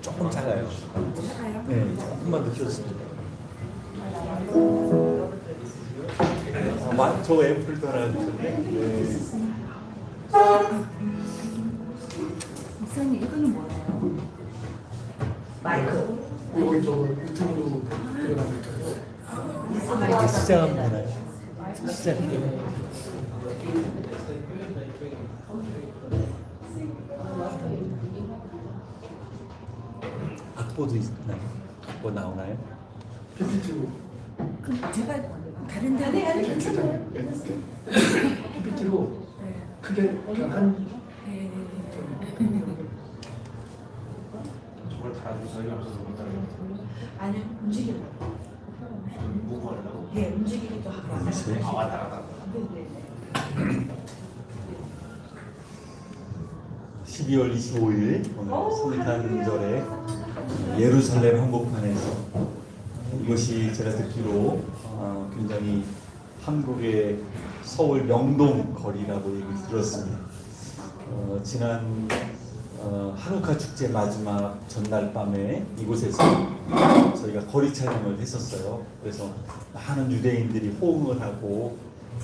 조금 작아요. 네, 조금만 늦췄습니다. 저 앰플도 하나 주셨네. 네. 목사님 이거는 뭐예요? 마이크. 여기 저 유튜브로 이제 시작하면 되나요? 시작해요. 악보도 있나요? 악보 나오나요? PPT로 그럼 제가 다른 데는 괜찮아요. PPT로 크게 한 정말 잘하는 저희가 없어서 못하는 아니 움직이고. 무고 하려고 예, 움직이기도 하고. 아 왔다 갔다 12월 25일 오늘 성탄절에 예루살렘 한복판에서 이것이 제가 듣기로 굉장히 한국의 서울 명동 거리라고 얘기 들었습니다. 지난 한우카 축제 마지막 전날 밤에 이곳에서 저희가 거리 촬영을 했었어요. 그래서 많은 유대인들이 호응을 하고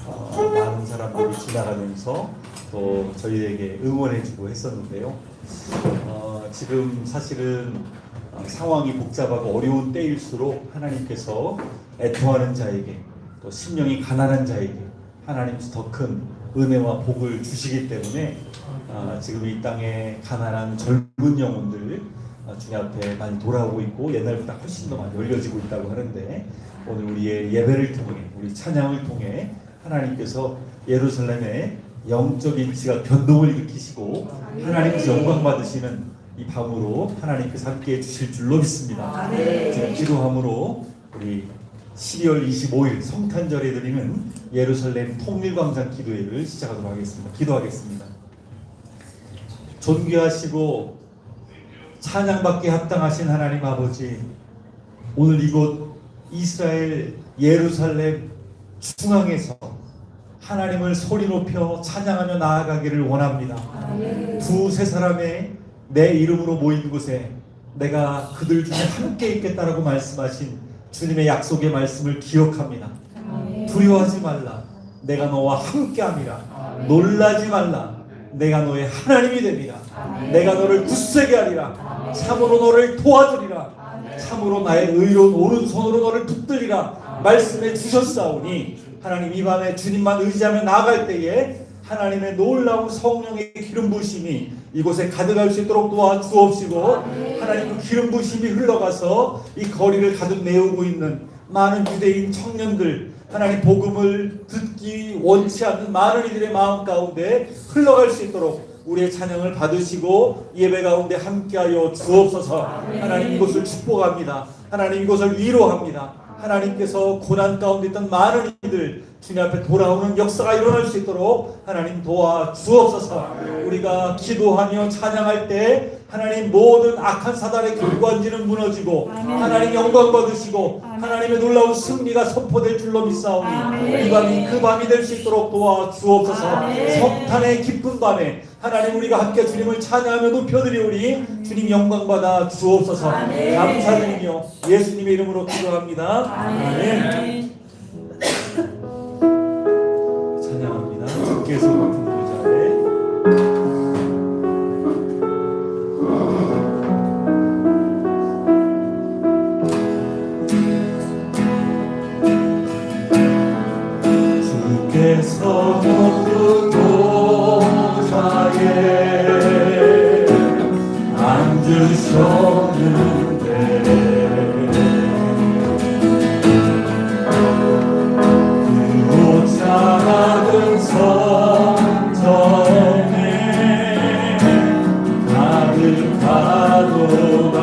많은 사람들이 지나가면서 또 저희에게 응원해주고 했었는데요. 지금 사실은 상황이 복잡하고 어려운 때일수록 하나님께서 애통하는 자에게 또 심령이 가난한 자에게 하나님께서 더 큰 은혜와 복을 주시기 때문에 지금 이 땅에 가난한 젊은 영혼들 주님 앞에 많이 돌아오고 있고 옛날보다 훨씬 더 많이 열려지고 있다고 하는데 오늘 우리의 예배를 통해 우리 찬양을 통해 하나님께서 예루살렘의 영적인 지가 변동을 일으키시고 하나님께서 영광 받으시는 이 밤으로 하나님께서 함께 해주실 줄로 믿습니다. 지금 기도함으로 우리 12월 25일 성탄절에 드리는 예루살렘 통일광장 기도회를 시작하도록 하겠습니다. 기도하겠습니다. 존귀하시고 찬양받기에 합당하신 하나님 아버지, 오늘 이곳 이스라엘 예루살렘 중앙에서 하나님을 소리 높여 찬양하며 나아가기를 원합니다. 두세 사람의 내 이름으로 모인 곳에 내가 그들 중에 함께 있겠다라고 말씀하신 주님의 약속의 말씀을 기억합니다. 두려워하지 말라. 내가 너와 함께함이라. 놀라지 말라. 내가 너의 하나님이 됩니다. 내가 너를 굳세게 하리라. 참으로 너를 도와주리라. 참으로 나의 의로운 오른손으로 너를 붙들리라 말씀해 주셨사오니 하나님 이 밤에 주님만 의지하며 나아갈 때에 하나님의 놀라운 성령의 기름 부으심이 이곳에 가득할 수 있도록 도와주옵시고 하나님 그 기름 부으심이 흘러가서 이 거리를 가득 메우고 있는 많은 유대인 청년들 하나님 복음을 듣기 원치 않는 많은 이들의 마음 가운데 흘러갈 수 있도록 우리의 찬양을 받으시고 예배 가운데 함께하여 주옵소서. 하나님 이곳을 축복합니다. 하나님 이곳을 위로합니다. 하나님께서 고난 가운데 있던 많은 이들 주님 앞에 돌아오는 역사가 일어날 수 있도록 하나님 도와 주옵소서. 우리가 기도하며 찬양할 때 하나님 모든 악한 사단의 결관지는 무너지고 하나님 영광 받으시고 하나님의 놀라운 승리가 선포될 줄로 믿사오니 이 밤이 그 밤이 될 수 있도록 도와 주옵소서. 성탄의 기쁜 밤에 하나님 우리가 함께 주님을 찬양하며 높여드리오니 주님 영광 받아 주옵소서. 감사드리며 예수님의 이름으로 기도합니다. 아멘. 찬양합니다. 주께서 높은 보좌에 주께서 높은 보좌에 앉으셨는데 그 작은 성전에 가득하도다.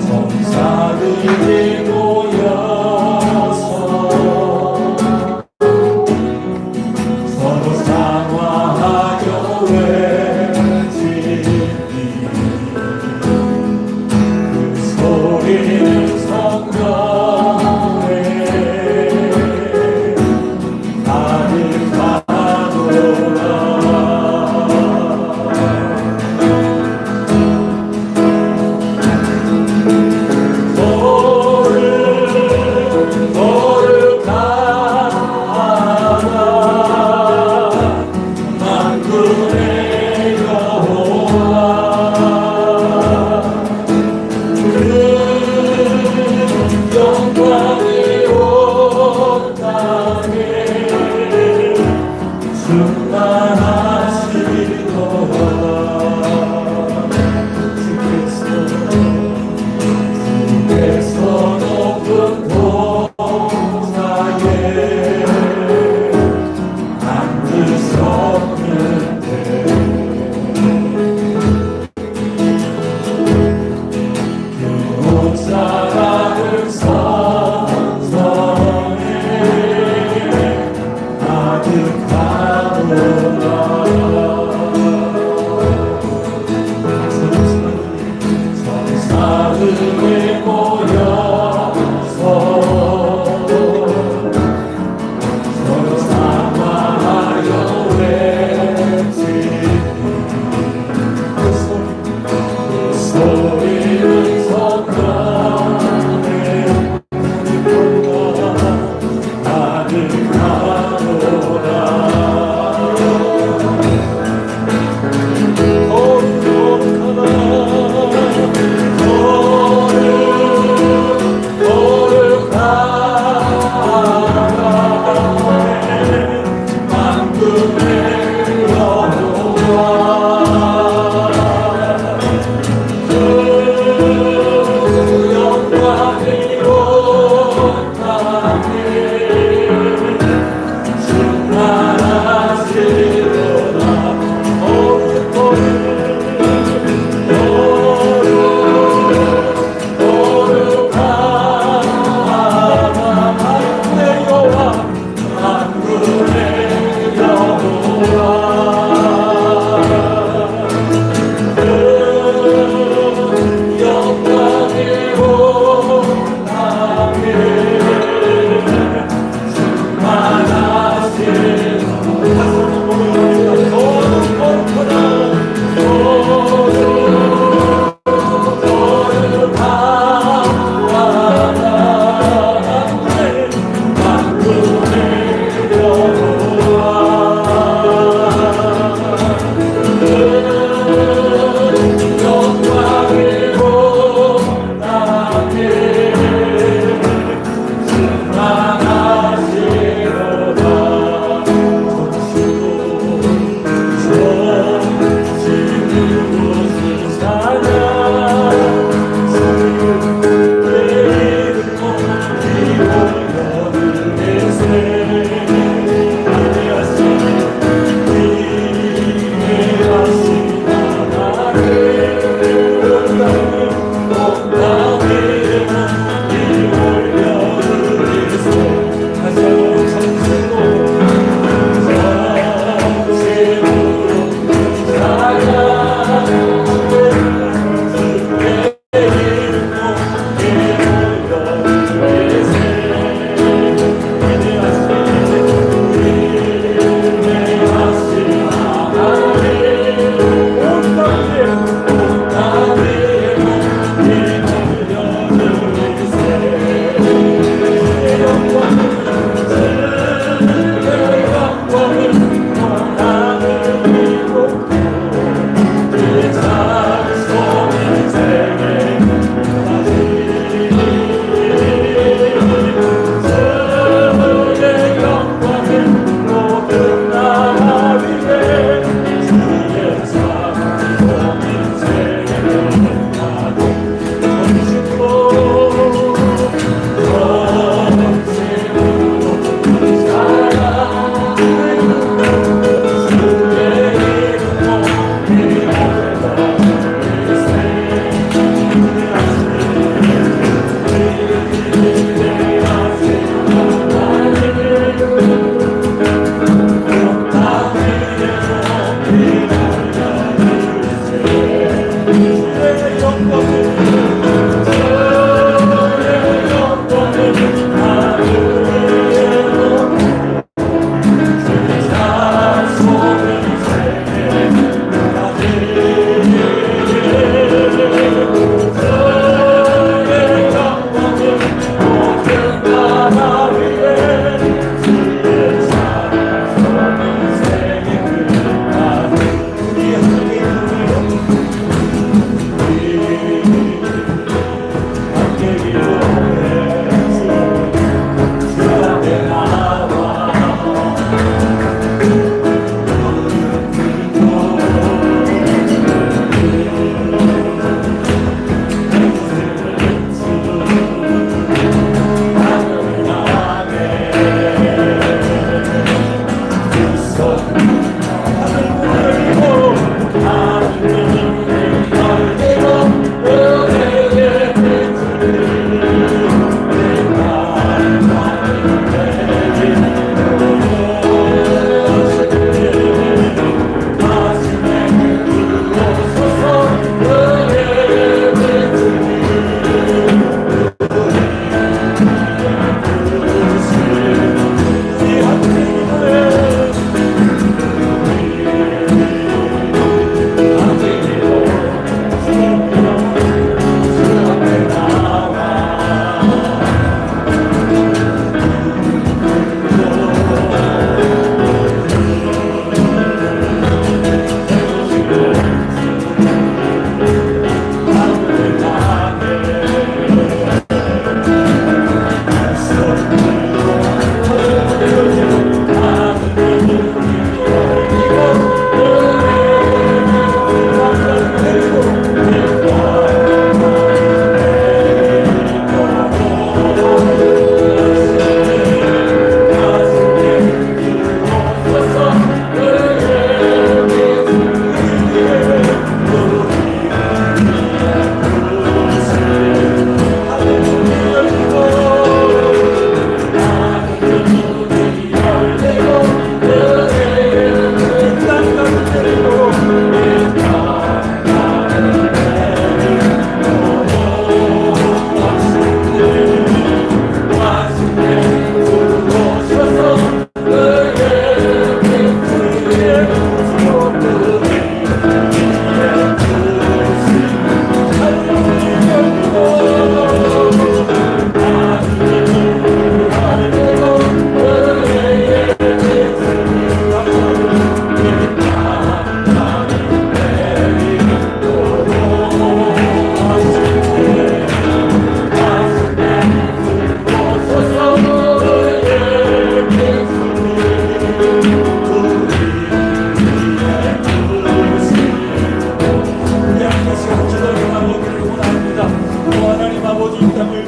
정사들이 모여서 서로 상화하여 외치니 그 소리는 성전에 가득하도다. 영광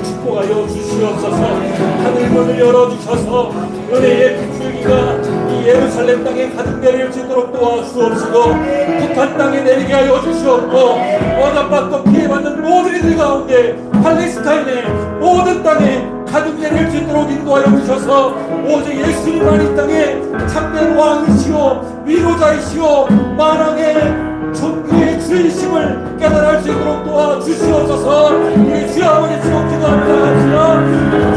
축복하여 주시옵소서. 하늘문을 열어주셔서 은혜의 비둘기가 이 예루살렘 땅에 가득 내릴 수 있도록 도와주옵시고, 북한 땅에 내리게 하여 주시옵고, 억압받고 피해받는 모든 이들 가운데 팔레스타인의 모든 땅에 가득 내릴 수 있도록 인도하여 주셔서 오직 예수님만 이 땅에 참된 왕이시오 위로자이시오 만왕의 종교의 주이심을 깨달을 수 있도록 도와주시옵소서. 우리 주여 아버지 주여 기도합니다.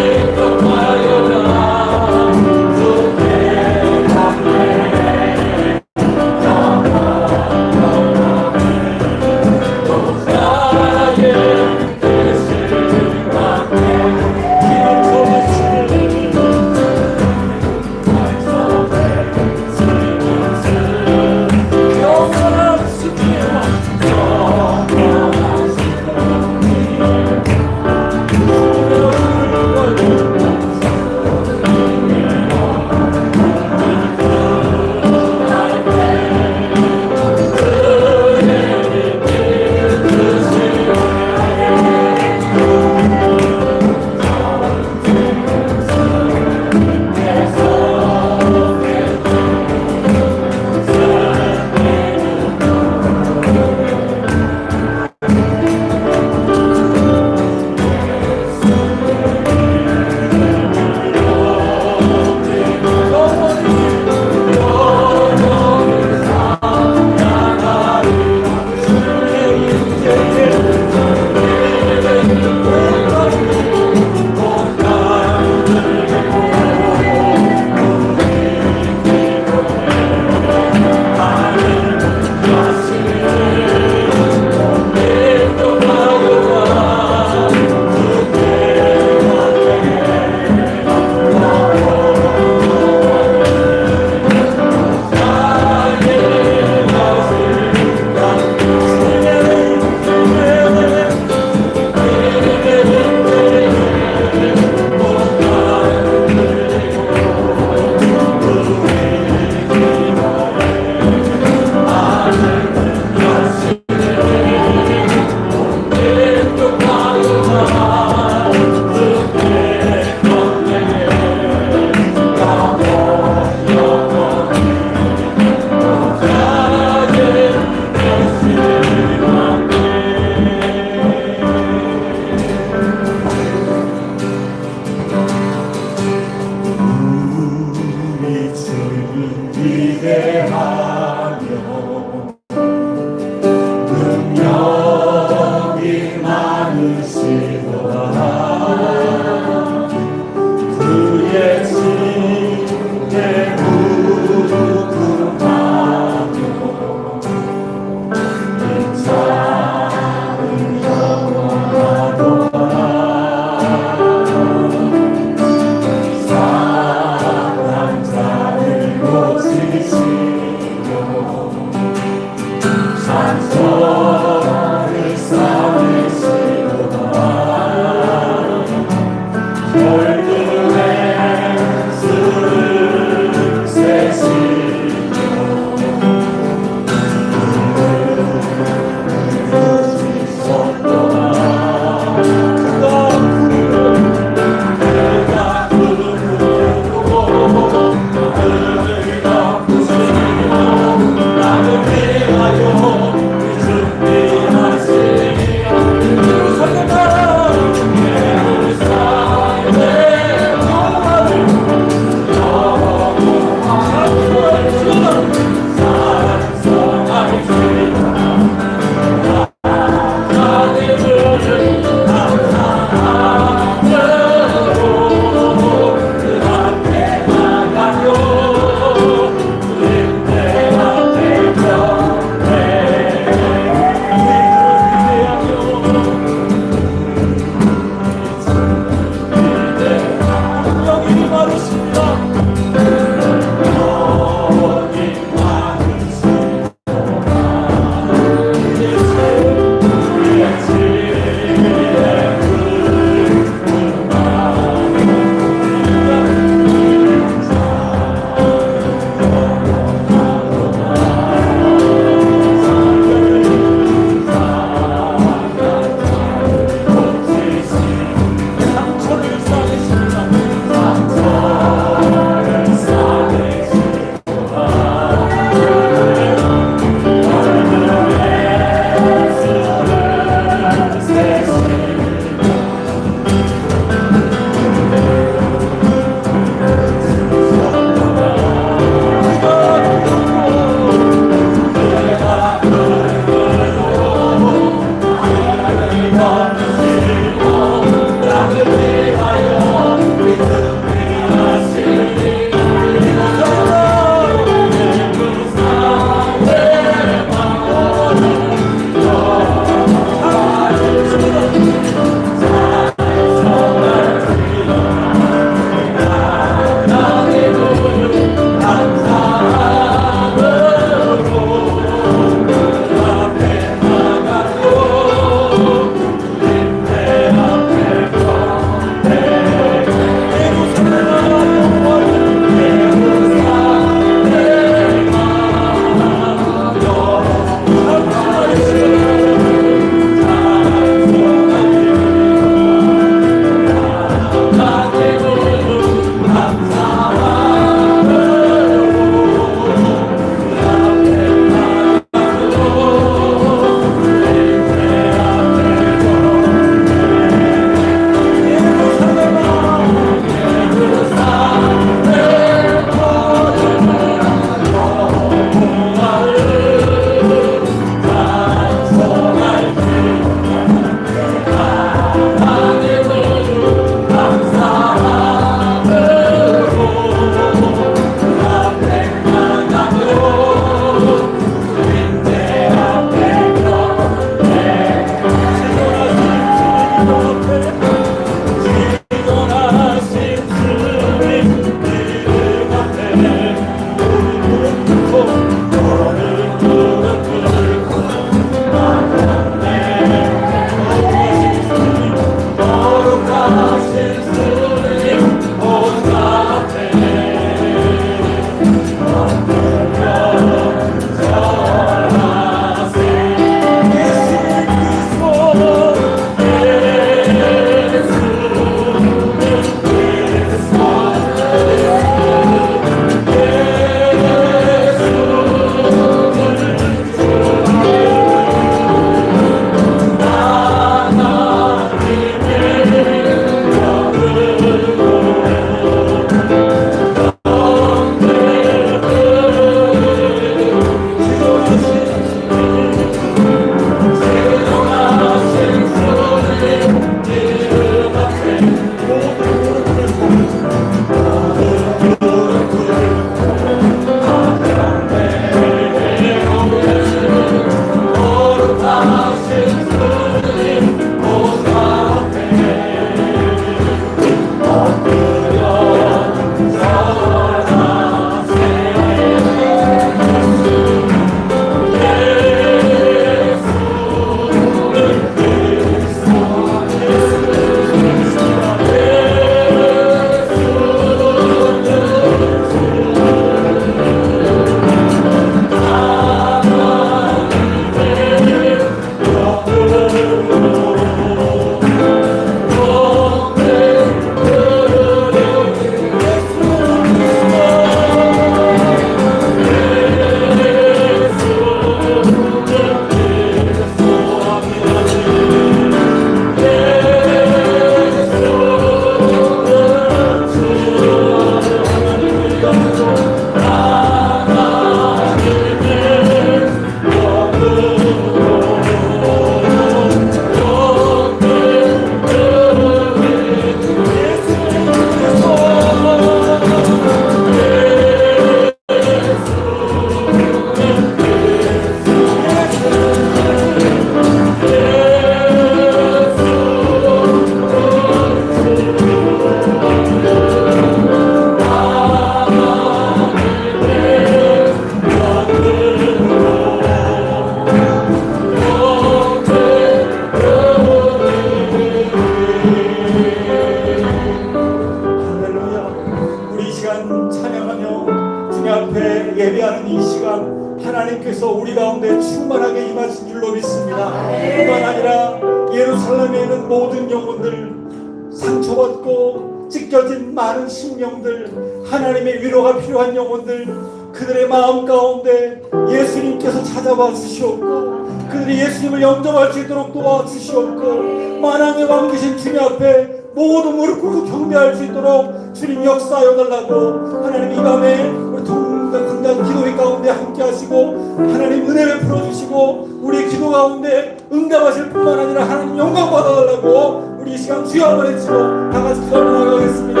시간 찬양하며 주님 앞에 예배하는 이 시간 하나님께서 우리 가운데 충만하게 임하신 줄로 믿습니다. 뿐만 아니라 예루살렘에 있는 모든 영혼들, 상처받고 찢겨진 많은 심령들, 하나님의 위로가 필요한 영혼들, 그들의 마음 가운데 예수님께서 찾아와 주시옵고 그들이 예수님을 영접할 수 있도록 도와주시옵고 만왕의 왕 되신 주님 앞에 모두 무릎 꿇고 경배할 수 있도록 주님 역사하여 달라고 하나님 이 밤에 우리 통당당 기도회 가운데 함께 하시고 하나님 은혜를 풀어주시고 우리 기도 가운데 응답하실 뿐만 아니라 하나님 영광 받아달라고 우리 이 시간 주여 한번 외치고 다 같이 기도하며 나가겠습니다.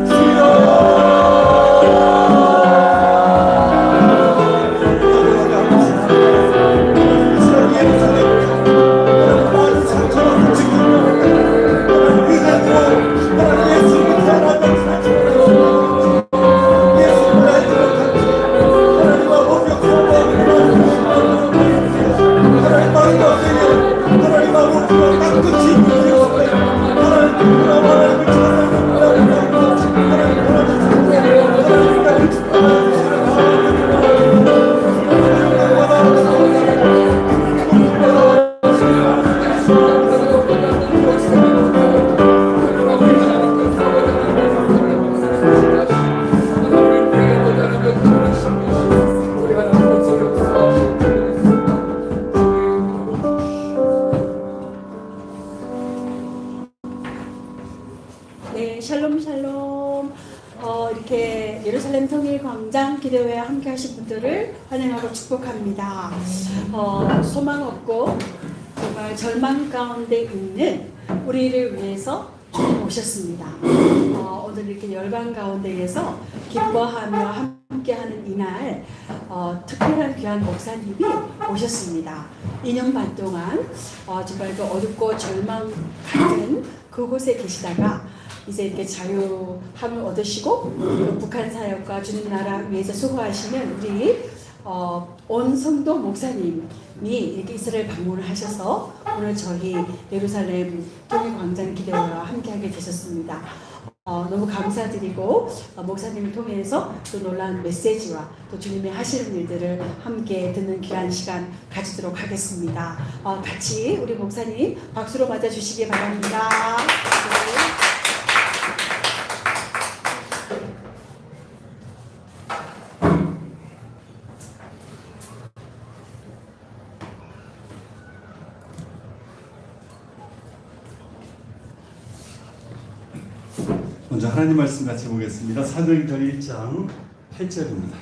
주여 네, 샬롬 샬롬. 이렇게 예루살렘 통일광장 기도회에 함께 하신 분들을 환영하고 축복합니다. 소망 없고 정말 절망 가운데 있는 우리를 위해서 오셨습니다. 오늘 이렇게 열방 가운데에서 기뻐하며 함께하는 이날 특별한 귀한 목사님이 오셨습니다. 2년 반 동안 정말 그 어둡고 절망 같은 그곳에 계시다가 이제 이렇게 자유함을 얻으시고 그 북한 사역과 주님 나라 위해서 수고하시는 우리 온 성도 목사님이 이렇게 이스라엘 방문을 하셔서 오늘 저희 예루살렘 통일광장 기도회와 함께하게 되셨습니다. 너무 감사드리고 목사님을 통해서 또 놀라운 메시지와 또 주님의 하시는 일들을 함께 듣는 귀한 시간 가지도록 하겠습니다. 같이 우리 목사님 박수로 맞아주시기 바랍니다. 네. 먼저 하나님 말씀 같이 보겠습니다. 사도행전 1장 8절입니다.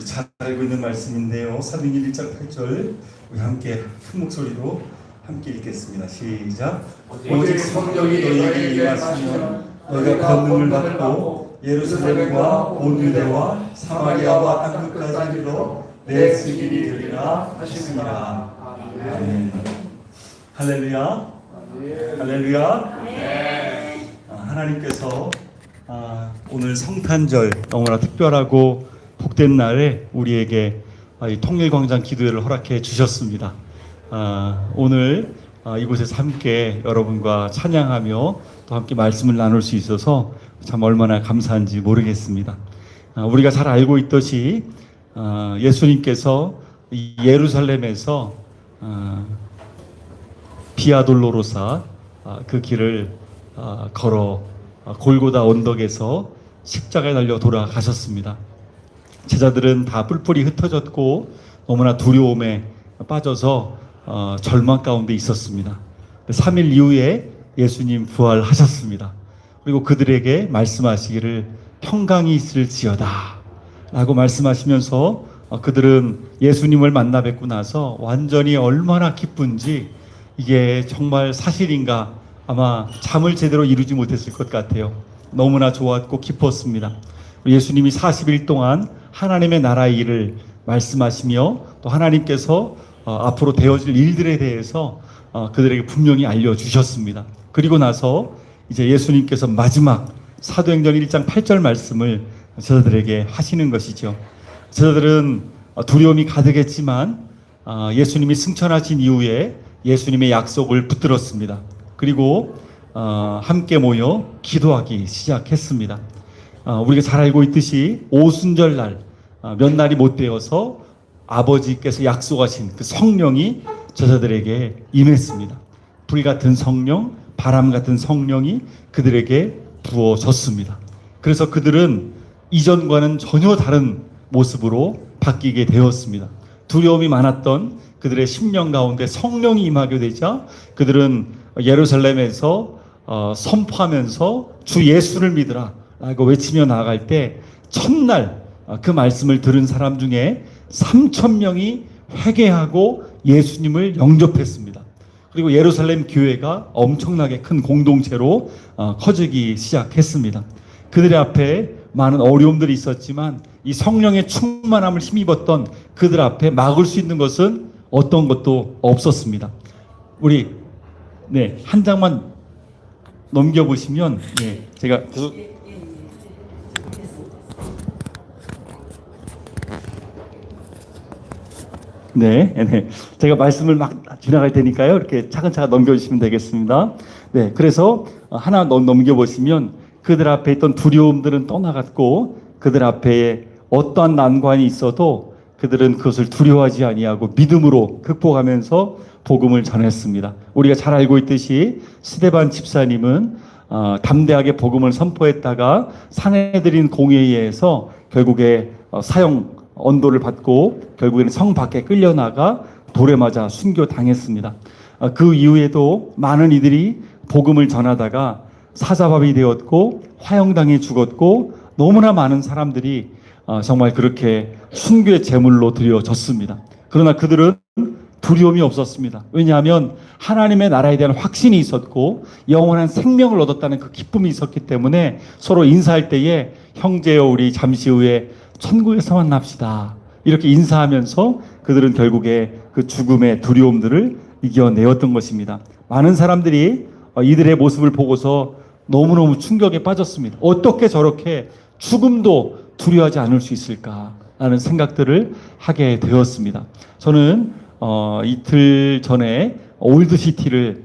잘 알고 있는 말씀인데요. 사도행전 1장 8절 우리 함께 큰 목소리로 함께 읽겠습니다. 시작. 오직 성령이 너희에게 임하시면 너희가 권능을 받고 예루살렘과 온 유대와 사마리아와 땅 끝까지 이르러 내 증인이 되리라 하시니라. 아멘. 할렐루야. 할렐루야. 하나님께서 오늘 성탄절 너무나 특별하고 복된 날에 우리에게 이 통일광장 기도회를 허락해 주셨습니다. 오늘 이곳에서 함께 여러분과 찬양하며 또 함께 말씀을 나눌 수 있어서 참 얼마나 감사한지 모르겠습니다. 우리가 잘 알고 있듯이 예수님께서 예루살렘에서 비아 돌로로사 그 길을 걸어 골고다 언덕에서 십자가에 달려 돌아가셨습니다. 제자들은 다 뿔뿔이 흩어졌고 너무나 두려움에 빠져서 절망 가운데 있었습니다. 3일 이후에 예수님 부활하셨습니다. 그리고 그들에게 말씀하시기를 평강이 있을지어다 라고 말씀하시면서 그들은 예수님을 만나 뵙고 나서 완전히 얼마나 기쁜지 이게 정말 사실인가 아마 잠을 제대로 이루지 못했을 것 같아요. 너무나 좋았고 기뻤습니다. 예수님이 40일 동안 하나님의 나라의 일을 말씀하시며 또 하나님께서 앞으로 되어질 일들에 대해서 그들에게 분명히 알려주셨습니다. 그리고 나서 이제 예수님께서 마지막 사도행전 1장 8절 말씀을 저들에게 하시는 것이죠. 저들은 두려움이 가득했지만 예수님이 승천하신 이후에 예수님의 약속을 붙들었습니다. 그리고 함께 모여 기도하기 시작했습니다. 우리가 잘 알고 있듯이 오순절날 몇 날이 못 되어서 아버지께서 약속하신 그 성령이 저자들에게 임했습니다. 불같은 성령, 바람 같은 성령이 그들에게 부어졌습니다. 그래서 그들은 이전과는 전혀 다른 모습으로 바뀌게 되었습니다. 두려움이 많았던 그들의 심령 가운데 성령이 임하게 되자 그들은 예루살렘에서 선포하면서 주 예수를 믿으라 라고 외치며 나아갈 때 첫날 그 말씀을 들은 사람 중에 3,000명이 회개하고 예수님을 영접했습니다. 그리고 예루살렘 교회가 엄청나게 큰 공동체로 커지기 시작했습니다. 그들의 앞에 많은 어려움들이 있었지만 이 성령의 충만함을 힘입었던 그들 앞에 막을 수 있는 것은 어떤 것도 없었습니다. 우리 한 장만 넘겨보시면 제가 계속 제가 말씀을 막 지나갈 테니까요. 이렇게 차근차근 넘겨주시면 되겠습니다. 그래서 하나 넘겨보시면 그들 앞에 있던 두려움들은 떠나갔고 그들 앞에 어떠한 난관이 있어도 그들은 그것을 두려워하지 아니하고 믿음으로 극복하면서 복음을 전했습니다. 우리가 잘 알고 있듯이 스데반 집사님은 담대하게 복음을 선포했다가 사내들인 공회의에서 결국에 사형 언도를 받고 결국에는 성 밖에 끌려나가 돌에 맞아 순교당했습니다. 그 이후에도 많은 이들이 복음을 전하다가 사자밥이 되었고 화형당해 죽었고 너무나 많은 사람들이 정말 그렇게 순교의 제물로 드려졌습니다. 그러나 그들은 두려움이 없었습니다. 왜냐하면 하나님의 나라에 대한 확신이 있었고 영원한 생명을 얻었다는 그 기쁨이 있었기 때문에 서로 인사할 때에 형제여 우리 잠시 후에 천국에서 만납시다 이렇게 인사하면서 그들은 결국에 그 죽음의 두려움들을 이겨내었던 것입니다. 많은 사람들이 이들의 모습을 보고서 너무너무 충격에 빠졌습니다. 어떻게 저렇게 죽음도 두려워하지 않을 수 있을까라는 생각들을 하게 되었습니다. 저는 이틀 전에 올드시티를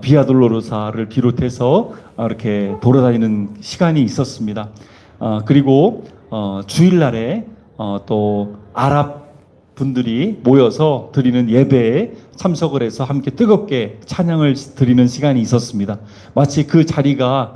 비아돌로로사를 비롯해서 이렇게 돌아다니는 시간이 있었습니다. 그리고 주일날에 또 아랍 분들이 모여서 드리는 예배에 참석을 해서 함께 뜨겁게 찬양을 드리는 시간이 있었습니다. 마치 그 자리가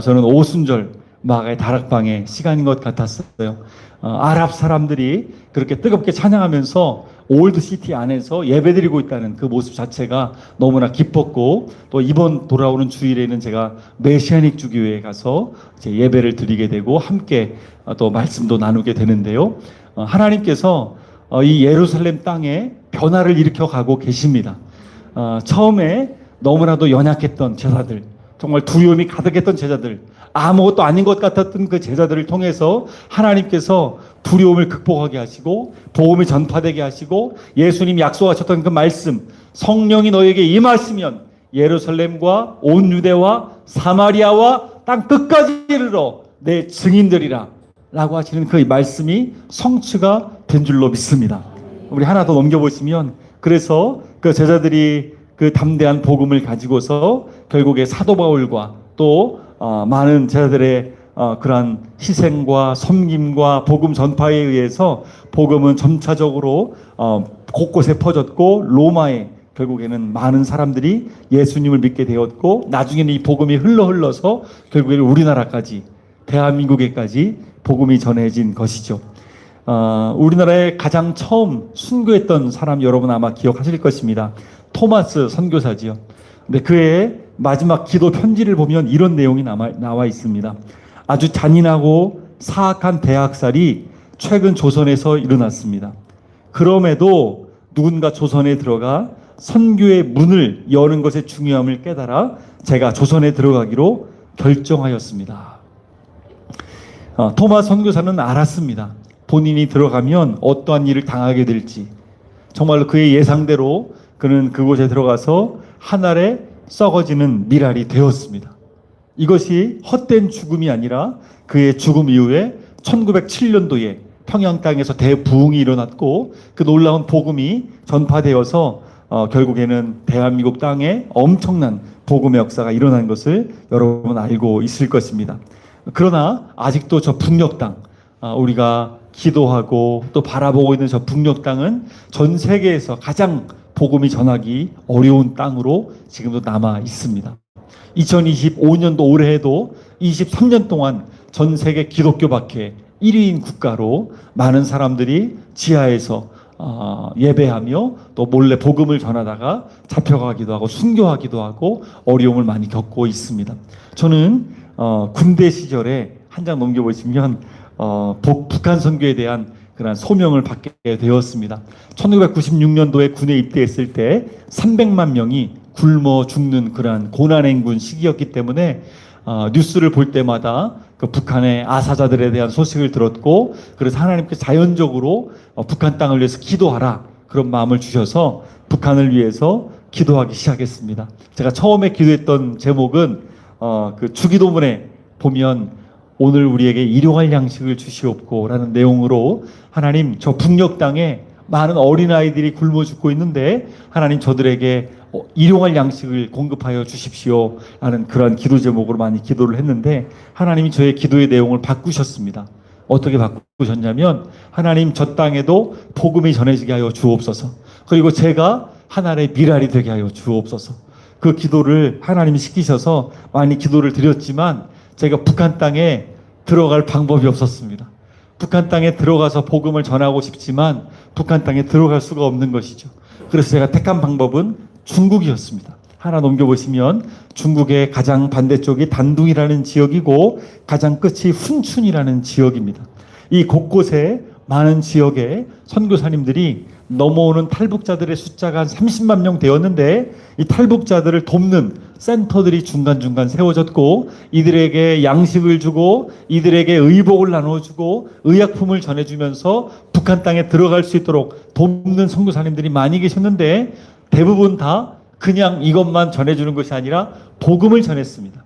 저는 오순절 마가의 다락방의 시간인 것 같았어요. 아랍 사람들이 그렇게 뜨겁게 찬양하면서 올드시티 안에서 예배드리고 있다는 그 모습 자체가 너무나 기뻤고 또 이번 돌아오는 주일에는 제가 메시아닉 주교회에 가서 제 예배를 드리게 되고 함께 또 말씀도 나누게 되는데요. 하나님께서 이 예루살렘 땅에 변화를 일으켜 가고 계십니다. 처음에 너무나도 연약했던 제자들, 정말 두려움이 가득했던 제자들, 아무것도 아닌 것 같았던 그 제자들을 통해서 하나님께서 두려움을 극복하게 하시고 복음이 전파되게 하시고 예수님이 약속하셨던 그 말씀, 성령이 너에게 임하시면 예루살렘과 온 유대와 사마리아와 땅 끝까지 이르러 내 증인들이라 라고 하시는 그 말씀이 성취가 된 줄로 믿습니다. 우리 하나 더 넘겨보시면 그래서 그 제자들이 그 담대한 복음을 가지고서 결국에 사도 바울과 또 많은 제자들의 그러한 희생과 섬김과 복음 전파에 의해서 복음은 점차적으로 곳곳에 퍼졌고 로마에 결국에는 많은 사람들이 예수님을 믿게 되었고 나중에는 이 복음이 흘러서 결국에는 우리나라까지 대한민국에까지 복음이 전해진 것이죠. 우리나라에 가장 처음 순교했던 사람 여러분 아마 기억하실 것입니다. 토마스 선교사지요. 근데 그의 마지막 기도 편지를 보면 이런 내용이 나와 있습니다. 아주 잔인하고 사악한 대학살이 최근 조선에서 일어났습니다. 그럼에도 누군가 조선에 들어가 선교의 문을 여는 것의 중요함을 깨달아 제가 조선에 들어가기로 결정하였습니다. 토마스 선교사는 알았습니다. 본인이 들어가면 어떠한 일을 당하게 될지. 정말로 그의 예상대로 그는 그곳에 들어가서 하늘에 썩어지는 미랄이 되었습니다. 이것이 헛된 죽음이 아니라 그의 죽음 이후에 1907년도에 평양 땅에서 대부흥이 일어났고 그 놀라운 복음이 전파되어서 결국에는 대한민국 땅에 엄청난 복음의 역사가 일어난 것을 여러분 알고 있을 것입니다. 그러나 아직도 저 북녘 땅, 우리가 기도하고 또 바라보고 있는 저 북녘 땅은 전 세계에서 가장 복음이 전하기 어려운 땅으로 지금도 남아 있습니다. 2025년도 올해에도 23년 동안 전 세계 기독교 박해 1위인 국가로 많은 사람들이 지하에서 예배하며 또 몰래 복음을 전하다가 잡혀가기도 하고 순교하기도 하고 어려움을 많이 겪고 있습니다. 저는 군대 시절에 한 장 넘겨보시면 북한 선교에 대한 그런 소명을 받게 되었습니다. 1996년도에 군에 입대했을 때 300만 명이 굶어 죽는 그러한 고난행군 시기였기 때문에 뉴스를 볼 때마다 그 북한의 아사자들에 대한 소식을 들었고 그래서 하나님께서 자연적으로 북한 땅을 위해서 기도하라 그런 마음을 주셔서 북한을 위해서 기도하기 시작했습니다. 제가 처음에 기도했던 제목은 그 주기도문에 보면 오늘 우리에게 일용할 양식을 주시옵고 라는 내용으로 하나님 저 북녘 땅에 많은 어린아이들이 굶어 죽고 있는데 하나님 저들에게 일용할 양식을 공급하여 주십시오 라는 그런 기도 제목으로 많이 기도를 했는데 하나님이 저의 기도의 내용을 바꾸셨습니다. 어떻게 바꾸셨냐면 하나님 저 땅에도 복음이 전해지게 하여 주옵소서. 그리고 제가 하나님의 미랄이 되게 하여 주옵소서. 그 기도를 하나님이 시키셔서 많이 기도를 드렸지만 제가 북한 땅에 들어갈 방법이 없었습니다. 북한 땅에 들어가서 복음을 전하고 싶지만 북한 땅에 들어갈 수가 없는 것이죠. 그래서 제가 택한 방법은 중국이었습니다. 하나 넘겨보시면 중국의 가장 반대쪽이 단둥이라는 지역이고 가장 끝이 훈춘이라는 지역입니다. 이 곳곳에 많은 지역에 선교사님들이 넘어오는 탈북자들의 숫자가 한 30만 명 되었는데 이 탈북자들을 돕는 센터들이 중간중간 세워졌고 이들에게 양식을 주고 이들에게 의복을 나눠주고 의약품을 전해주면서 북한 땅에 들어갈 수 있도록 돕는 선교사님들이 많이 계셨는데 대부분 다 그냥 이것만 전해주는 것이 아니라 복음을 전했습니다.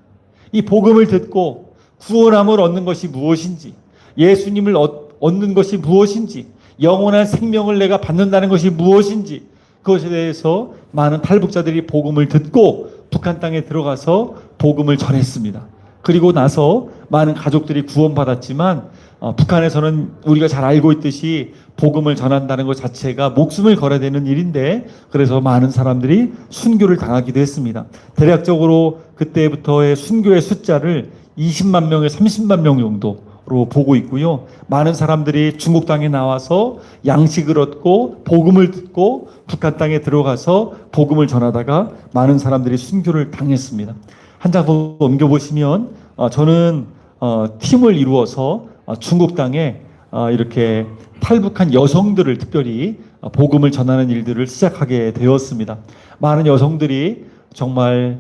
이 복음을 듣고 구원함을 얻는 것이 무엇인지 예수님을 얻는 것이 무엇인지 영원한 생명을 내가 받는다는 것이 무엇인지 그것에 대해서 많은 탈북자들이 복음을 듣고 북한 땅에 들어가서 복음을 전했습니다. 그리고 나서 많은 가족들이 구원받았지만 북한에서는 우리가 잘 알고 있듯이 복음을 전한다는 것 자체가 목숨을 걸어야 되는 일인데 그래서 많은 사람들이 순교를 당하기도 했습니다. 대략적으로 그때부터의 순교의 숫자를 20만 명에서 30만 명 정도로 보고 있고요. 많은 사람들이 중국 땅에 나와서 양식을 얻고 복음을 듣고 북한 땅에 들어가서 복음을 전하다가 많은 사람들이 순교를 당했습니다. 한 장 더 넘겨보시면 저는 팀을 이루어서 중국 땅에 이렇게 탈북한 여성들을 특별히 복음을 전하는 일들을 시작하게 되었습니다. 많은 여성들이 정말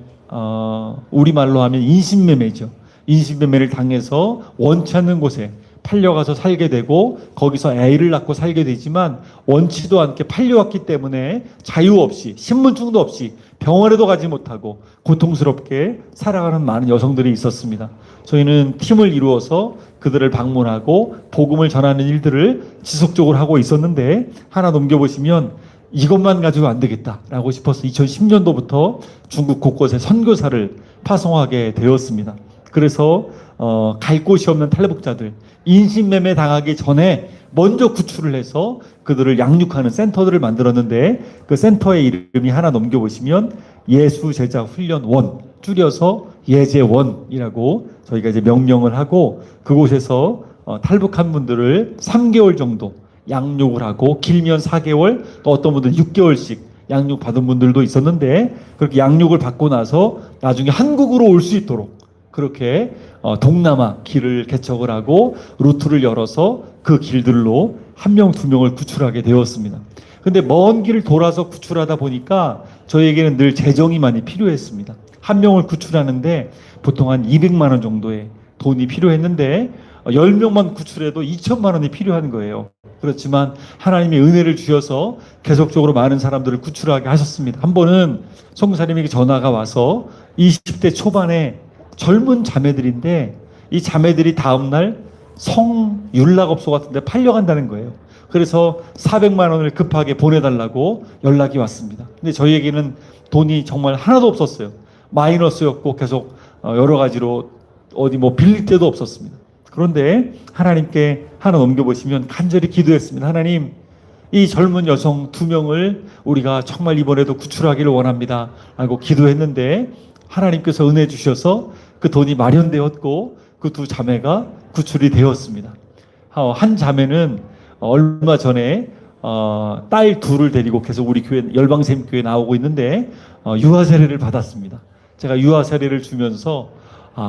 우리말로 하면 인신매매죠. 인신매매를 당해서 원치 않는 곳에 팔려가서 살게 되고 거기서 애를 낳고 살게 되지만 원치도 않게 팔려왔기 때문에 자유 없이 신분증도 없이 병원에도 가지 못하고 고통스럽게 살아가는 많은 여성들이 있었습니다. 저희는 팀을 이루어서 그들을 방문하고 복음을 전하는 일들을 지속적으로 하고 있었는데 하나 넘겨보시면 이것만 가지고 안 되겠다라고 싶어서 2010년도부터 중국 곳곳에 선교사를 파송하게 되었습니다. 그래서 갈 곳이 없는 탈북자들 인신매매 당하기 전에 먼저 구출을 해서 그들을 양육하는 센터들을 만들었는데 그 센터의 이름이 하나 넘겨보시면 예수제자훈련원 줄여서 예제원이라고 저희가 이제 명명을 하고 그곳에서 탈북한 분들을 3개월 정도 양육을 하고 길면 4개월 또 어떤 분들은 6개월씩 양육 받은 분들도 있었는데 그렇게 양육을 받고 나서 나중에 한국으로 올 수 있도록 그렇게 동남아 길을 개척을 하고 루트를 열어서 그 길들로 한 명, 두 명을 구출하게 되었습니다. 근데 먼 길을 돌아서 구출하다 보니까 저에게는 늘 재정이 많이 필요했습니다. 한 명을 구출하는데 보통 한 200만 원 정도의 돈이 필요했는데 10명만 구출해도 2천만 원이 필요한 거예요. 그렇지만 하나님의 은혜를 주셔서 계속적으로 많은 사람들을 구출하게 하셨습니다. 한 번은 선교사님에게 전화가 와서 20대 초반에 젊은 자매들인데 이 자매들이 다음날 성윤락업소 같은 데 팔려간다는 거예요. 그래서 400만 원을 급하게 보내달라고 연락이 왔습니다. 근데 저희에게는 돈이 정말 하나도 없었어요. 마이너스였고 계속 여러 가지로 어디 뭐 빌릴 데도 없었습니다. 그런데 하나님께 하나 넘겨보시면 간절히 기도했습니다. 하나님, 이 젊은 여성 2명을 우리가 정말 이번에도 구출하기를 원합니다 라고 기도했는데 하나님께서 은혜 주셔서 그 돈이 마련되었고 그 2 자매가 구출이 되었습니다. 한 자매는 얼마 전에 딸 2을 데리고 계속 우리 교회 열방샘 교회 나오고 있는데 유아 세례를 받았습니다. 제가 유아 세례를 주면서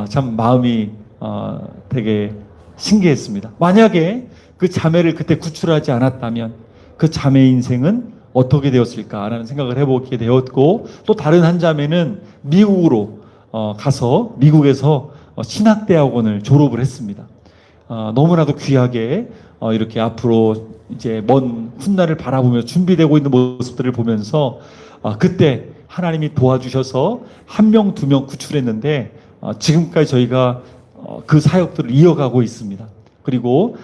참 마음이 되게 신기했습니다. 만약에 그 자매를 그때 구출하지 않았다면 그 자매의 인생은 어떻게 되었을까라는 생각을 해보게 되었고, 또 다른 한 자매는 미국으로 가서 미국에서 신학대학원을 졸업을 했습니다. 너무나도 귀하게 이렇게 앞으로 이제 먼 훗날을 바라보며 준비되고 있는 모습들을 보면서 그때 하나님이 도와주셔서 1명, 2명 구출했는데 지금까지 저희가 그 사역들을 이어가고 있습니다. 그리고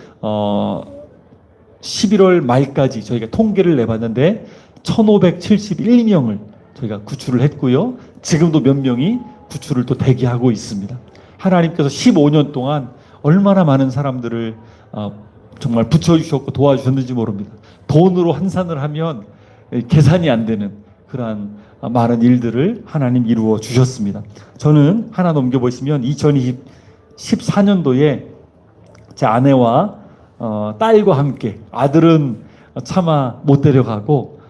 11월 말까지 저희가 통계를 내봤는데 1571명을 저희가 구출을 했고요. 지금도 몇 명이 구출을 또 대기하고 있습니다. 하나님께서 15년 동안 얼마나 많은 사람들을 정말 붙여주셨고 도와주셨는지 모릅니다. 돈으로 환산을 하면 계산이 안 되는 그러한 많은 일들을 하나님 이루어 주셨습니다. 저는 하나 넘겨보시면 2014년도에 제 아내와 딸과 함께, 아들은 차마 못 데려가고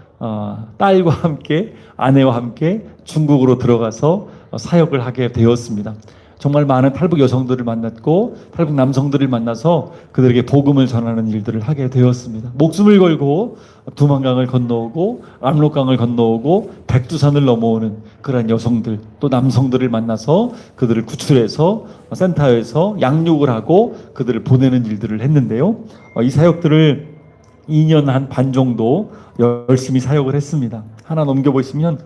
딸과 함께, 아내와 함께 중국으로 들어가서 사역을 하게 되었습니다. 정말 많은 탈북 여성들을 만났고 탈북 남성들을 만나서 그들에게 복음을 전하는 일들을 하게 되었습니다. 목숨을 걸고 두만강을 건너오고 압록강을 건너오고 백두산을 넘어오는 그런 여성들, 또 남성들을 만나서 그들을 구출해서 센터에서 양육을 하고 그들을 보내는 일들을 했는데요. 이 사역들을 2년 한 반 정도 열심히 사역을 했습니다. 하나 넘겨보시면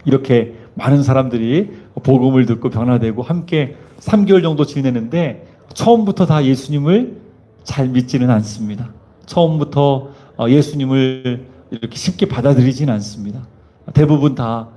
이렇게 많은 사람들이 복음을 듣고 변화되고 함께 3개월 정도 지내는데 처음부터 다 예수님을 잘 믿지는 않습니다. 처음부터 예수님을 이렇게 쉽게 받아들이지는 않습니다. 대부분 다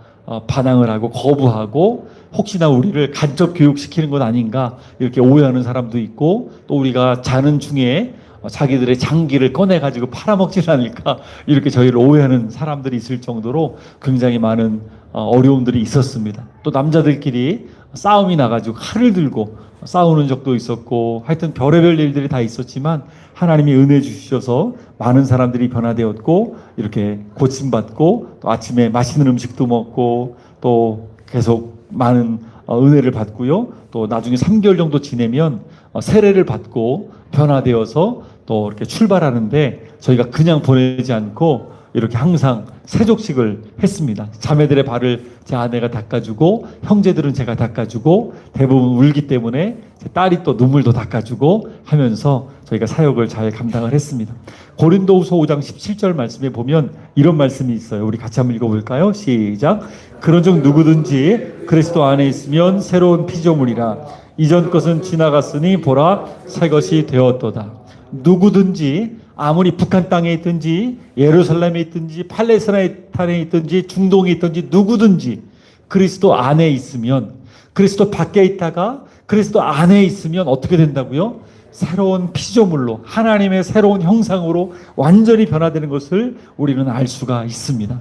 반항을 하고 거부하고 혹시나 우리를 간접 교육시키는 것 아닌가 이렇게 오해하는 사람도 있고, 또 우리가 자는 중에 자기들의 장기를 꺼내가지고 팔아먹지 않을까 이렇게 저희를 오해하는 사람들이 있을 정도로 굉장히 많은 어려움들이 있었습니다. 또 남자들끼리 싸움이 나가지고 칼을 들고 싸우는 적도 있었고, 하여튼 별의별 일들이 다 있었지만 하나님이 은혜 주셔서 많은 사람들이 변화되었고 이렇게 고침받고 또 아침에 맛있는 음식도 먹고 또 계속 많은 은혜를 받고요. 또 나중에 3개월 정도 지내면 세례를 받고 변화되어서 또 이렇게 출발하는데 저희가 그냥 보내지 않고 이렇게 항상 세족식을 했습니다. 자매들의 발을 제 아내가 닦아주고 형제들은 제가 닦아주고 대부분 울기 때문에 제 딸이 또 눈물도 닦아주고 하면서 저희가 사역을 잘 감당을 했습니다. 고린도후서 5장 17절 말씀에 보면 이런 말씀이 있어요. 우리 같이 한번 읽어볼까요? 시작. 그런즉 누구든지 그리스도 안에 있으면 새로운 피조물이라. 이전 것은 지나갔으니 보라 새 것이 되었도다. 누구든지 아무리 북한 땅에 있든지 예루살렘에 있든지 팔레스타인에 있든지 중동에 있든지 누구든지 그리스도 안에 있으면, 그리스도 밖에 있다가 그리스도 안에 있으면 어떻게 된다고요? 새로운 피조물로 하나님의 새로운 형상으로 완전히 변화되는 것을 우리는 알 수가 있습니다.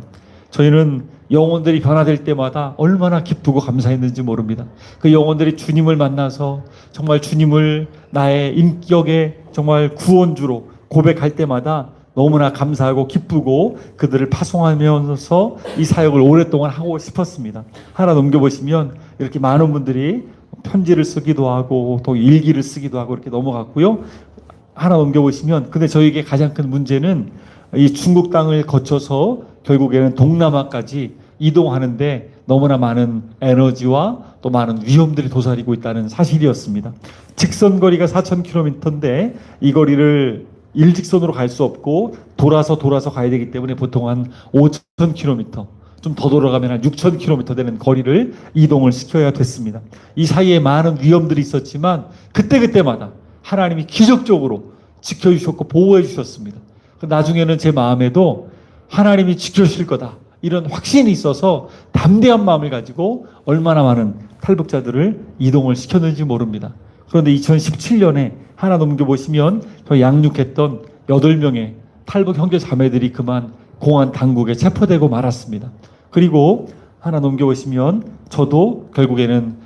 저희는 영혼들이 변화될 때마다 얼마나 기쁘고 감사했는지 모릅니다. 그 영혼들이 주님을 만나서 정말 주님을 나의 인격의 정말 구원주로 고백할 때마다 너무나 감사하고 기쁘고 그들을 파송하면서 이 사역을 오랫동안 하고 싶었습니다. 하나 넘겨보시면 이렇게 많은 분들이 편지를 쓰기도 하고 또 일기를 쓰기도 하고 이렇게 넘어갔고요. 하나 넘겨보시면, 근데 저에게 가장 큰 문제는 이 중국 땅을 거쳐서 결국에는 동남아까지 이동하는데 너무나 많은 에너지와 또 많은 위험들이 도사리고 있다는 사실이었습니다. 직선거리가 4,000km인데 이 거리를 일직선으로 갈 수 없고 돌아서 가야 되기 때문에 보통 한 5,000km, 좀 더 돌아가면 한 6,000km 되는 거리를 이동을 시켜야 됐습니다. 이 사이에 많은 위험들이 있었지만 그때그때마다 하나님이 기적적으로 지켜주셨고 보호해 주셨습니다. 나중에는 제 마음에도 하나님이 지켜주실 거다 이런 확신이 있어서 담대한 마음을 가지고 얼마나 많은 탈북자들을 이동을 시켰는지 모릅니다. 그런데 2017년에 하나 넘겨보시면 저 양육했던 8명의 탈북 형제 자매들이 그만 공안 당국에 체포되고 말았습니다. 그리고 하나 넘겨보시면 저도 결국에는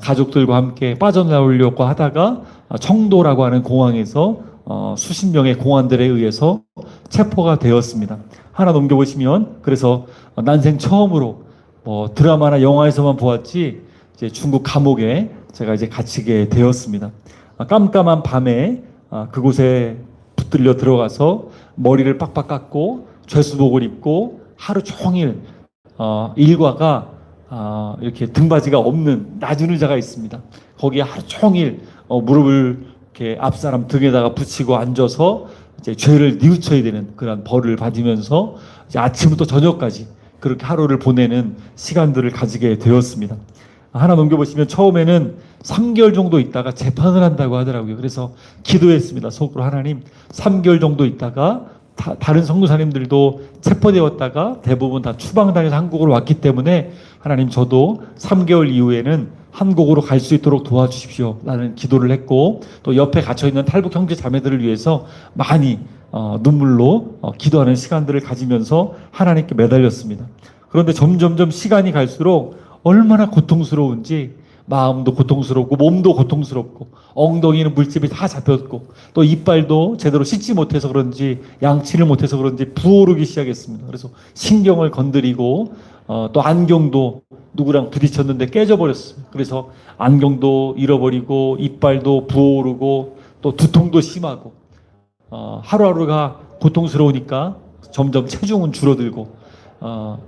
가족들과 함께 빠져나오려고 하다가 청도라고 하는 공항에서 수십 명의 공안들에 의해서 체포가 되었습니다. 하나 넘겨보시면 그래서 난생 처음으로 드라마나 영화에서만 보았지 이제 중국 감옥에 제가 이제 갇히게 되었습니다. 깜깜한 밤에 그곳에 붙들려 들어가서 머리를 빡빡 깎고 죄수복을 입고 하루 종일 일과가 이렇게 등받이가 없는 낮은 의자가 있습니다. 거기에 하루 종일 무릎을 이렇게 앞사람 등에다가 붙이고 앉아서 이제 죄를 뉘우쳐야 되는 그런 벌을 받으면서 이제 아침부터 저녁까지 그렇게 하루를 보내는 시간들을 가지게 되었습니다. 하나 넘겨보시면 처음에는 3개월 정도 있다가 재판을 한다고 하더라고요. 그래서 기도했습니다. 속으로 하나님 3개월 정도 있다가 다른 선교사님들도 체포되었다가 대부분 다 추방당해서 한국으로 왔기 때문에 하나님 저도 3개월 이후에는 한국으로 갈 수 있도록 도와주십시오 라는 기도를 했고 또 옆에 갇혀있는 탈북 형제 자매들을 위해서 많이 눈물로 기도하는 시간들을 가지면서 하나님께 매달렸습니다. 그런데 점점점 시간이 갈수록 얼마나 고통스러운지 마음도 고통스럽고 몸도 고통스럽고 엉덩이는 물집이 다 잡혔고 또 이빨도 제대로 씻지 못해서 그런지 양치를 못해서 그런지 부어오르기 시작했습니다. 그래서 신경을 건드리고 또 안경도 누구랑 부딪혔는데 깨져버렸어요. 그래서 안경도 잃어버리고 이빨도 부어오르고 또 두통도 심하고 하루하루가 고통스러우니까 점점 체중은 줄어들고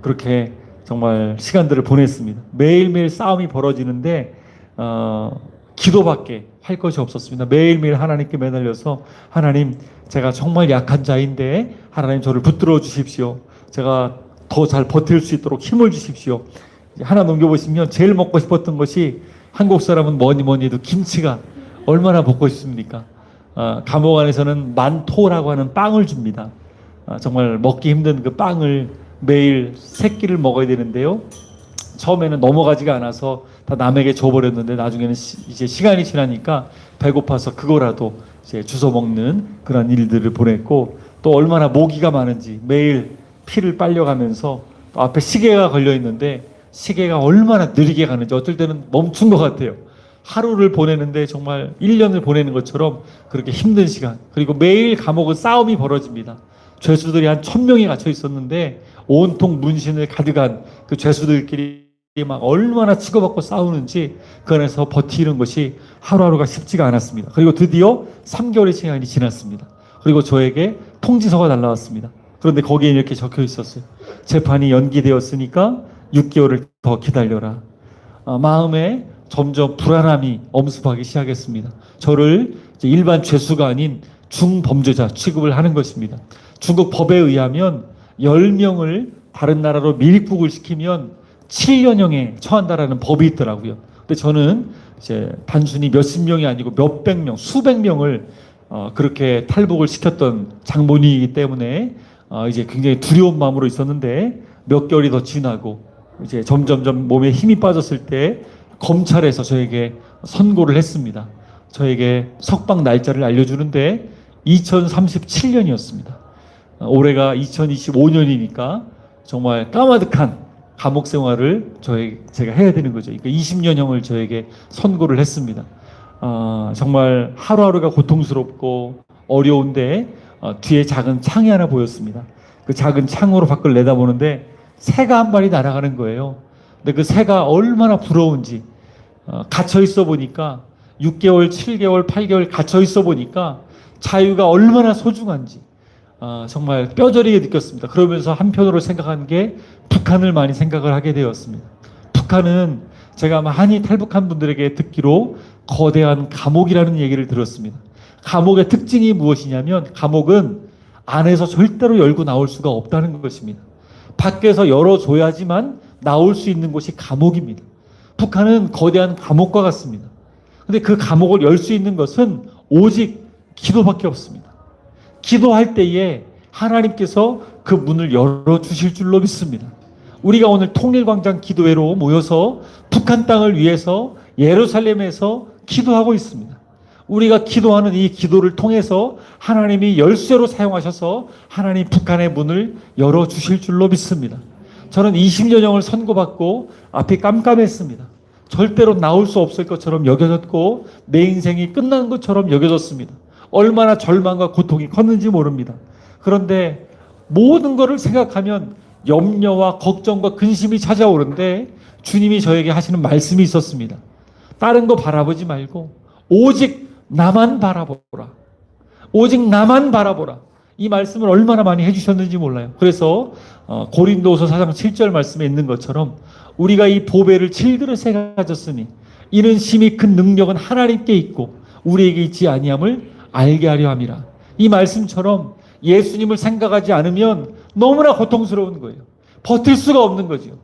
그렇게 정말 시간들을 보냈습니다. 매일매일 싸움이 벌어지는데 기도밖에 할 것이 없었습니다. 매일매일 하나님께 매달려서 하나님 제가 정말 약한 자인데 하나님 저를 붙들어 주십시오. 제가 더 잘 버틸 수 있도록 힘을 주십시오. 하나 넘겨보시면 제일 먹고 싶었던 것이 한국 사람은 뭐니 해도 김치가 얼마나 먹고 싶습니까? 감옥 안에서는 만토라고 하는 빵을 줍니다. 정말 먹기 힘든 그 빵을 매일 3끼를 먹어야 되는데요. 처음에는 넘어가지가 않아서 다 남에게 줘버렸는데 나중에는 이제 시간이 지나니까 배고파서 그거라도 이제 주워 먹는 그런 일들을 보냈고 또 얼마나 모기가 많은지 매일 피를 빨려가면서 또 앞에 시계가 걸려 있는데 시계가 얼마나 느리게 가는지 어떨 때는 멈춘 것 같아요. 하루를 보내는데 정말 1년을 보내는 것처럼 그렇게 힘든 시간. 그리고 매일 감옥은 싸움이 벌어집니다. 죄수들이 한 1,000명이 갇혀 있었는데 온통 문신을 가득한 그 죄수들끼리 막 얼마나 치고받고 싸우는지 그 안에서 버티는 것이 하루하루가 쉽지가 않았습니다. 그리고 드디어 3개월의 시간이 지났습니다. 그리고 저에게 통지서가 날라왔습니다. 그런데 거기에 이렇게 적혀 있었어요. 재판이 연기되었으니까 6개월을 더 기다려라. 마음에 점점 불안함이 엄습하기 시작했습니다. 저를 이제 일반 죄수가 아닌 중범죄자 취급을 하는 것입니다. 중국 법에 의하면 10명을 다른 나라로 밀입국을 시키면 7년형에 처한다라는 법이 있더라고요. 근데 저는 이제 단순히 몇십 명이 아니고 몇백 명, 수백 명을 그렇게 탈북을 시켰던 장본인이기 때문에 이제 굉장히 두려운 마음으로 있었는데 몇 개월이 더 지나고 이제 점점점 몸에 힘이 빠졌을 때 검찰에서 저에게 선고를 했습니다. 저에게 석방 날짜를 알려주는데 2037년이었습니다. 올해가 2025년이니까 정말 까마득한 감옥 생활을 제가 해야 되는 거죠. 그러니까 20년형을 저에게 선고를 했습니다. 정말 하루하루가 고통스럽고 어려운데 뒤에 작은 창이 하나 보였습니다. 그 작은 창으로 밖을 내다보는데 새가 한 마리 날아가는 거예요. 근데 그 새가 얼마나 부러운지 갇혀 있어 보니까 6개월, 7개월, 8개월 갇혀 있어 보니까 자유가 얼마나 소중한지 정말 뼈저리게 느꼈습니다. 그러면서 한편으로 생각한 게 북한을 많이 생각을 하게 되었습니다. 북한은 제가 많이 탈북한 분들에게 듣기로 거대한 감옥이라는 얘기를 들었습니다. 감옥의 특징이 무엇이냐면 감옥은 안에서 절대로 열고 나올 수가 없다는 것입니다. 밖에서 열어줘야지만 나올 수 있는 곳이 감옥입니다. 북한은 거대한 감옥과 같습니다. 근데 그 감옥을 열 수 있는 것은 오직 기도밖에 없습니다. 기도할 때에 하나님께서 그 문을 열어주실 줄로 믿습니다. 우리가 오늘 통일광장 기도회로 모여서 북한 땅을 위해서 예루살렘에서 기도하고 있습니다. 우리가 기도하는 이 기도를 통해서 하나님이 열쇠로 사용하셔서 하나님 북한의 문을 열어주실 줄로 믿습니다. 저는 20년형을 선고받고 앞이 깜깜했습니다. 절대로 나올 수 없을 것처럼 여겨졌고 내 인생이 끝난 것처럼 여겨졌습니다. 얼마나 절망과 고통이 컸는지 모릅니다. 그런데 모든 것을 생각하면 염려와 걱정과 근심이 찾아오는데 주님이 저에게 하시는 말씀이 있었습니다. 다른 거 바라보지 말고 오직 나만 바라보라. 오직 나만 바라보라. 이 말씀을 얼마나 많이 해주셨는지 몰라요. 그래서 고린도서 4장 7절 말씀에 있는 것처럼 우리가 이 보배를 질그릇에 가졌으니 이는 심히 큰 능력은 하나님께 있고 우리에게 있지 아니함을 알게 하려 함이라. 이 말씀처럼 예수님을 생각하지 않으면 너무나 고통스러운 거예요. 버틸 수가 없는 거죠.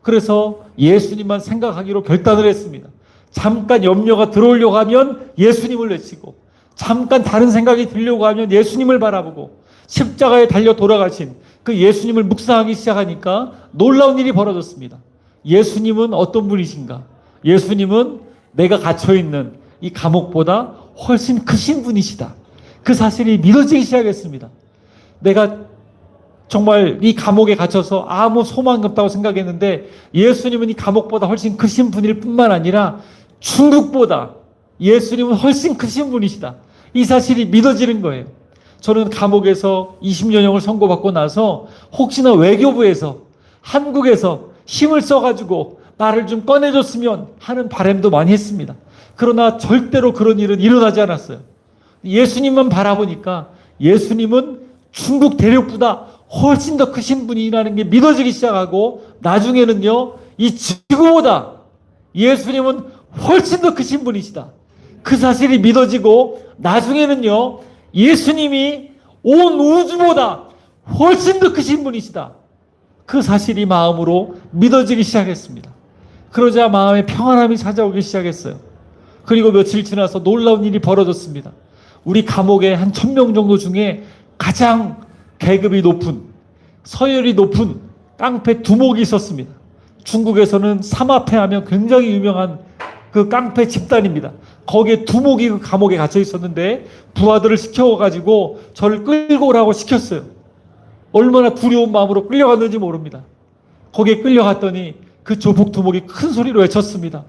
그래서 예수님만 생각하기로 결단을 했습니다. 잠깐 염려가 들어오려고 하면 예수님을 외치고 잠깐 다른 생각이 들려고 하면 예수님을 바라보고 십자가에 달려 돌아가신 그 예수님을 묵상하기 시작하니까 놀라운 일이 벌어졌습니다. 예수님은 어떤 분이신가? 예수님은 내가 갇혀있는 이 감옥보다 훨씬 크신 분이시다. 그 사실이 믿어지기 시작했습니다. 내가 정말 이 감옥에 갇혀서 아무 소망이 없다고 생각했는데 예수님은 이 감옥보다 훨씬 크신 분일 뿐만 아니라 중국보다 예수님은 훨씬 크신 분이시다. 이 사실이 믿어지는 거예요. 저는 감옥에서 20년형을 선고받고 나서 혹시나 외교부에서 한국에서 힘을 써가지고 나를 좀 꺼내줬으면 하는 바람도 많이 했습니다. 그러나 절대로 그런 일은 일어나지 않았어요. 예수님만 바라보니까 예수님은 중국 대륙보다 훨씬 더 크신 분이라는 게 믿어지기 시작하고 나중에는요, 이 지구보다 예수님은 훨씬 더 크신 분이시다. 그 사실이 믿어지고 나중에는요, 예수님이 온 우주보다 훨씬 더 크신 분이시다. 그 사실이 마음으로 믿어지기 시작했습니다. 그러자 마음에 평안함이 찾아오기 시작했어요. 그리고 며칠 지나서 놀라운 일이 벌어졌습니다. 우리 감옥에 한 1000명 정도 중에 가장 계급이 높은, 서열이 높은 깡패 두목이 있었습니다. 중국에서는 사마패 하면 굉장히 유명한 그 깡패 집단입니다. 거기에 두목이 그 감옥에 갇혀 있었는데 부하들을 시켜가지고 저를 끌고 오라고 시켰어요. 얼마나 두려운 마음으로 끌려갔는지 모릅니다. 거기에 끌려갔더니 그 조폭 두목이 큰 소리로 외쳤습니다.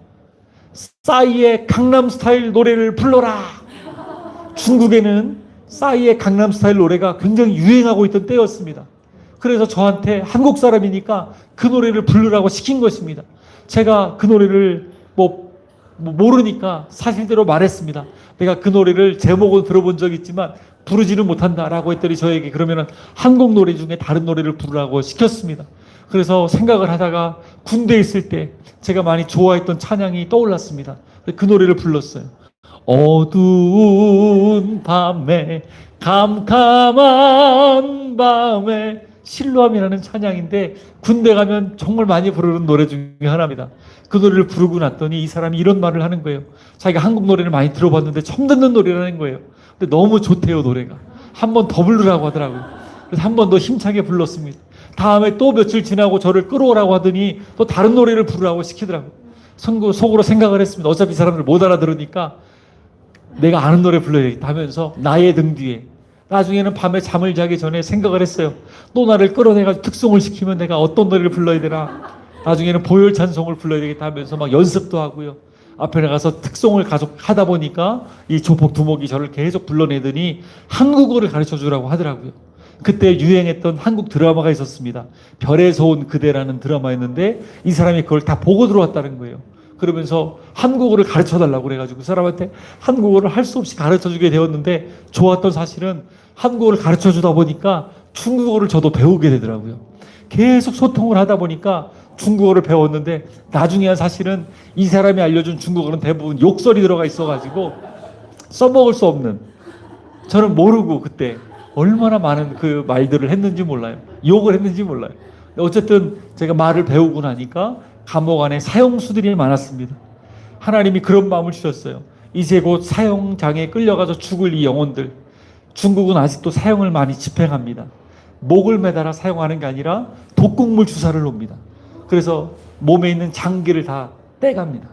싸이의 강남스타일 노래를 불러라. 중국에는 싸이의 강남스타일 노래가 굉장히 유행하고 있던 때였습니다. 그래서 저한테 한국 사람이니까 그 노래를 부르라고 시킨 것입니다. 제가 그 노래를 모르니까 사실대로 말했습니다. 내가 그 노래를 제목은 들어본 적 있지만 부르지는 못한다라고 했더니 저에게 그러면은 한국 노래 중에 다른 노래를 부르라고 시켰습니다. 그래서 생각을 하다가 군대에 있을 때 제가 많이 좋아했던 찬양이 떠올랐습니다. 그 노래를 불렀어요. 어두운 밤에 캄캄한 밤에 실로암이라는 찬양인데 군대 가면 정말 많이 부르는 노래 중에 하나입니다. 그 노래를 부르고 났더니 이 사람이 이런 말을 하는 거예요. 자기가 한국 노래를 많이 들어봤는데 처음 듣는 노래라는 거예요. 근데 너무 좋대요, 노래가. 한 번 더 부르라고 하더라고요. 그래서 한 번 더 힘차게 불렀습니다. 다음에 또 며칠 지나고 저를 끌어오라고 하더니 또 다른 노래를 부르라고 시키더라고요. 속으로 생각을 했습니다. 어차피 이 사람들 못 알아들으니까 내가 아는 노래 불러야겠다 하면서 나의 등 뒤에, 나중에는 밤에 잠을 자기 전에 생각을 했어요. 또 나를 끌어내가지고 특송을 시키면 내가 어떤 노래를 불러야 되나. 나중에는 보혈 찬송을 불러야 되겠다 하면서 막 연습도 하고요. 앞에 나가서 특송을 계속 하다 보니까 이 조폭 두목이 저를 계속 불러내더니 한국어를 가르쳐 주라고 하더라고요. 그때 유행했던 한국 드라마가 있었습니다. 별에서 온 그대라는 드라마였는데 이 사람이 그걸 다 보고 들어왔다는 거예요. 그러면서 한국어를 가르쳐 달라고 그래가지고 그 사람한테 한국어를 할 수 없이 가르쳐 주게 되었는데 좋았던 사실은 한국어를 가르쳐 주다 보니까 중국어를 저도 배우게 되더라고요. 계속 소통을 하다 보니까 중국어를 배웠는데 나중에 사실은 이 사람이 알려준 중국어는 대부분 욕설이 들어가 있어가지고 써먹을 수 없는, 저는 모르고 그때 얼마나 많은 그 말들을 했는지 몰라요. 욕을 했는지 몰라요. 어쨌든 제가 말을 배우고 나니까 감옥 안에 사형수들이 많았습니다. 하나님이 그런 마음을 주셨어요. 이제 곧 사형장에 끌려가서 죽을 이 영혼들. 중국은 아직도 사형을 많이 집행합니다. 목을 매달아 사용하는 게 아니라 독극물 주사를 놓습니다. 그래서 몸에 있는 장기를 다 떼갑니다.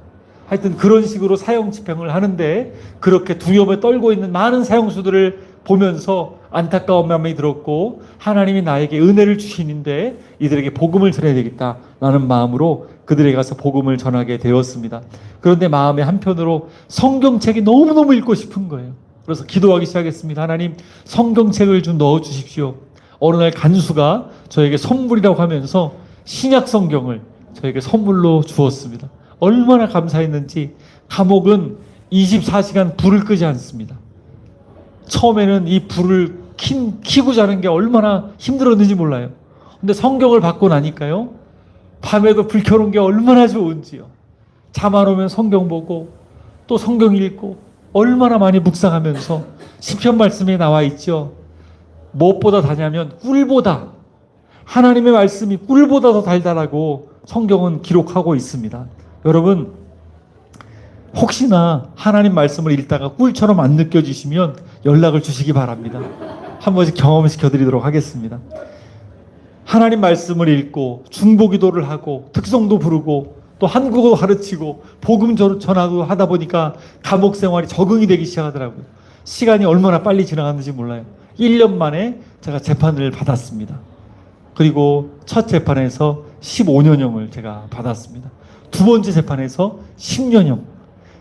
하여튼 그런 식으로 사형 집행을 하는데 그렇게 두려움에 떨고 있는 많은 사형수들을 보면서 안타까운 마음이 들었고 하나님이 나에게 은혜를 주시는데 이들에게 복음을 전해야 되겠다라는 마음으로 그들에게 가서 복음을 전하게 되었습니다. 그런데 마음의 한편으로 성경책이 너무너무 읽고 싶은 거예요. 그래서 기도하기 시작했습니다. 하나님, 성경책을 좀 넣어주십시오. 어느 날 간수가 저에게 선물이라고 하면서 신약 성경을 저에게 선물로 주었습니다. 얼마나 감사했는지. 감옥은 24시간 불을 끄지 않습니다. 처음에는 이 불을 켜고 자는 게 얼마나 힘들었는지 몰라요. 근데 성경을 받고 나니까요, 밤에도 불 켜놓은 게 얼마나 좋은지요. 잠 안 오면 성경 보고 또 성경 읽고 얼마나 많이 묵상하면서 시편 말씀에 나와 있죠. 무엇보다 다냐면 꿀보다, 하나님의 말씀이 꿀보다 더 달달하고 성경은 기록하고 있습니다. 여러분, 혹시나 하나님 말씀을 읽다가 꿀처럼 안 느껴지시면 연락을 주시기 바랍니다. 한 번씩 경험시켜 드리도록 하겠습니다. 하나님 말씀을 읽고 중보기도를 하고 특성도 부르고 또 한국어 가르치고 복음 전하고 하다 보니까 감옥 생활이 적응이 되기 시작하더라고요. 시간이 얼마나 빨리 지나갔는지 몰라요. 1년 만에 제가 재판을 받았습니다. 그리고 첫 재판에서 15년형을 제가 받았습니다. 두 번째 재판에서 10년형,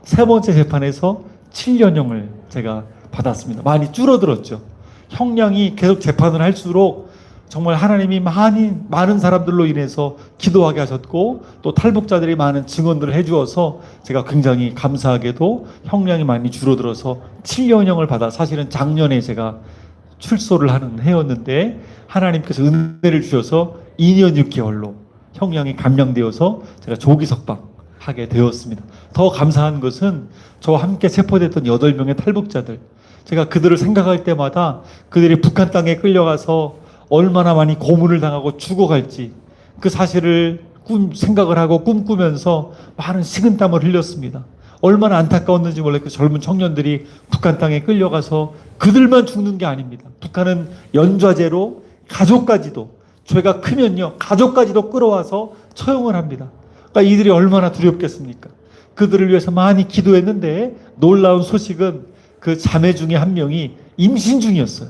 세 번째 재판에서 7년형을 제가 받았습니다. 많이 줄어들었죠. 형량이 계속 재판을 할수록 정말 하나님이 많은 사람들로 인해서 기도하게 하셨고 또 탈북자들이 많은 증언들을 해주어서 제가 굉장히 감사하게도 형량이 많이 줄어들어서 7년형을 받아 사실은 작년에 제가 출소를 하는 해였는데 하나님께서 은혜를 주셔서 2년 6개월로 형량이 감량되어서 제가 조기 석방하게 되었습니다. 더 감사한 것은 저와 함께 체포됐던 8명의 탈북자들, 제가 그들을 생각할 때마다 그들이 북한 땅에 끌려가서 얼마나 많이 고문을 당하고 죽어갈지 그 사실을 생각을 하고 꿈꾸면서 많은 식은땀을 흘렸습니다. 얼마나 안타까웠는지 몰라요. 그 젊은 청년들이 북한 땅에 끌려가서 그들만 죽는 게 아닙니다. 북한은 연좌제로 가족까지도, 죄가 크면요 가족까지도 끌어와서 처형을 합니다. 그러니까 이들이 얼마나 두렵겠습니까? 그들을 위해서 많이 기도했는데 놀라운 소식은 그 자매 중에 한 명이 임신 중이었어요.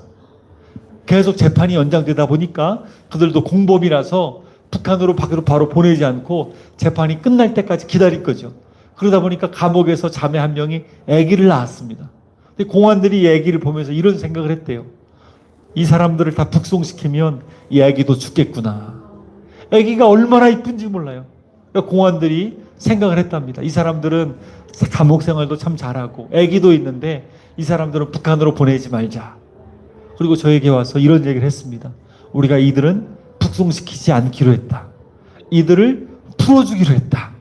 계속 재판이 연장되다 보니까 그들도 공범이라서 북한으로 바로 보내지 않고 재판이 끝날 때까지 기다릴 거죠. 그러다 보니까 감옥에서 자매 한 명이 아기를 낳았습니다. 근데 공안들이 이 아기를 보면서 이런 생각을 했대요. 이 사람들을 다 북송시키면 이 아기도 죽겠구나. 아기가 얼마나 이쁜지 몰라요. 그러니까 공안들이 생각을 했답니다. 이 사람들은 감옥 생활도 참 잘하고 아기도 있는데 이 사람들은 북한으로 보내지 말자. 그리고 저에게 와서 이런 얘기를 했습니다. 우리가 이들은 북송시키지 않기로 했다. 이들을 풀어주기로 했다.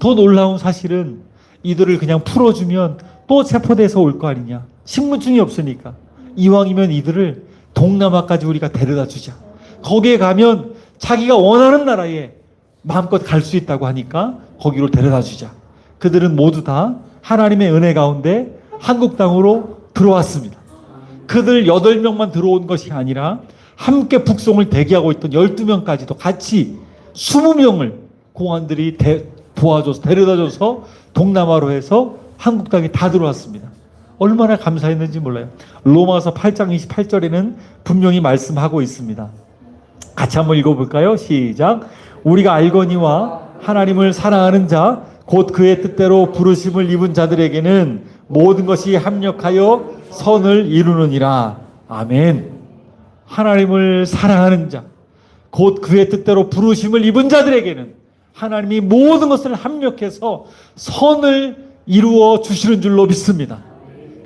더 놀라운 사실은 이들을 그냥 풀어주면 또 체포돼서 올 거 아니냐. 신분증이 없으니까. 이왕이면 이들을 동남아까지 우리가 데려다 주자. 거기에 가면 자기가 원하는 나라에 마음껏 갈 수 있다고 하니까 거기로 데려다 주자. 그들은 모두 다 하나님의 은혜 가운데 한국 땅으로 들어왔습니다. 그들 8명만 들어온 것이 아니라 함께 북송을 대기하고 있던 12명까지도 같이 20명을 공안들이 도와줘서 데려다줘서 동남아로 해서 한국 땅에 다 들어왔습니다. 얼마나 감사했는지 몰라요. 로마서 8장 28절에는 분명히 말씀하고 있습니다. 같이 한번 읽어볼까요? 시작. 우리가 알거니와 하나님을 사랑하는 자 곧 그의 뜻대로 부르심을 입은 자들에게는 모든 것이 합력하여 선을 이루느니라. 아멘. 하나님을 사랑하는 자 곧 그의 뜻대로 부르심을 입은 자들에게는 하나님이 모든 것을 합력해서 선을 이루어 주시는 줄로 믿습니다.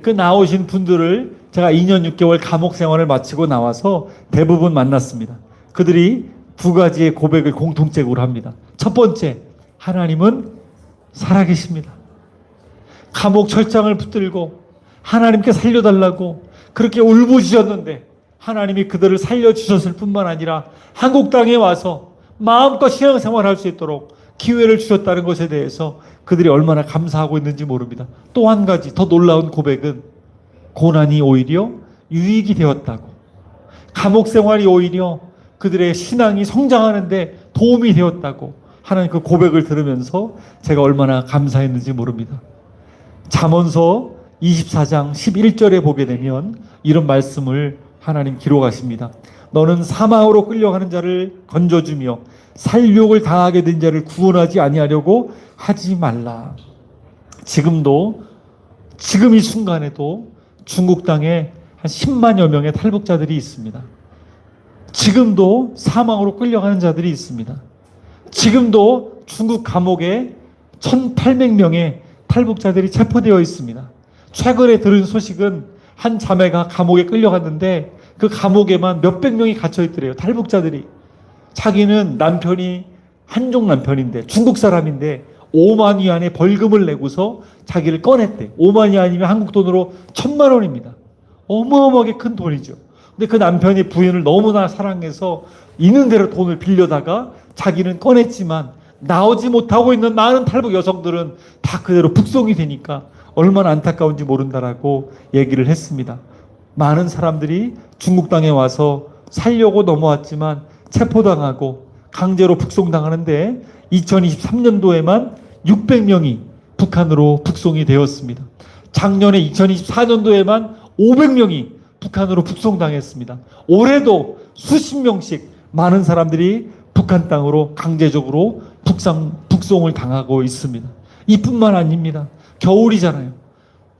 그 나오신 분들을 제가 2년 6개월 감옥 생활을 마치고 나와서 대부분 만났습니다. 그들이 2가지의 고백을 공통적으로 합니다. 첫 번째, 하나님은 살아계십니다. 감옥 철장을 붙들고 하나님께 살려달라고 그렇게 울부짖었는데 하나님이 그들을 살려주셨을 뿐만 아니라 한국 땅에 와서 마음껏 신앙생활할 수 있도록 기회를 주셨다는 것에 대해서 그들이 얼마나 감사하고 있는지 모릅니다. 또 한 가지 더 놀라운 고백은 고난이 오히려 유익이 되었다고, 감옥 생활이 오히려 그들의 신앙이 성장하는데 도움이 되었다고 하는 그 고백을 들으면서 제가 얼마나 감사했는지 모릅니다. 잠언서 24장 11절에 보게 되면 이런 말씀을 하나님 기록하십니다. 너는 사망으로 끌려가는 자를 건져주며 살육을 당하게 된 자를 구원하지 아니하려고 하지 말라. 지금도, 지금 이 순간에도 중국 땅에 한 10만여 명의 탈북자들이 있습니다. 지금도 사망으로 끌려가는 자들이 있습니다. 지금도 중국 감옥에 1,800명의 탈북자들이 체포되어 있습니다. 최근에 들은 소식은 한 자매가 감옥에 끌려갔는데 그 감옥에만 몇백 명이 갇혀 있더래요. 탈북자들이. 자기는 남편이 한족 남편인데, 중국 사람인데 5만 위안의 벌금을 내고서 자기를 꺼냈대. 5만 위안이면 한국 돈으로 1,000만 원입니다. 어마어마하게 큰 돈이죠. 근데 그 남편이 부인을 너무나 사랑해서 있는 대로 돈을 빌려다가 자기는 꺼냈지만 나오지 못하고 있는 많은 탈북 여성들은 다 그대로 북송이 되니까 얼마나 안타까운지 모른다라고 얘기를 했습니다. 많은 사람들이 중국 땅에 와서 살려고 넘어왔지만 체포당하고 강제로 북송당하는데 2023년도에만 600명이 북한으로 북송이 되었습니다. 작년에 2024년도에만 500명이 북한으로 북송당했습니다. 올해도 수십 명씩 많은 사람들이 북한 땅으로 강제적으로 북송을 당하고 있습니다. 이뿐만 아닙니다. 겨울이잖아요.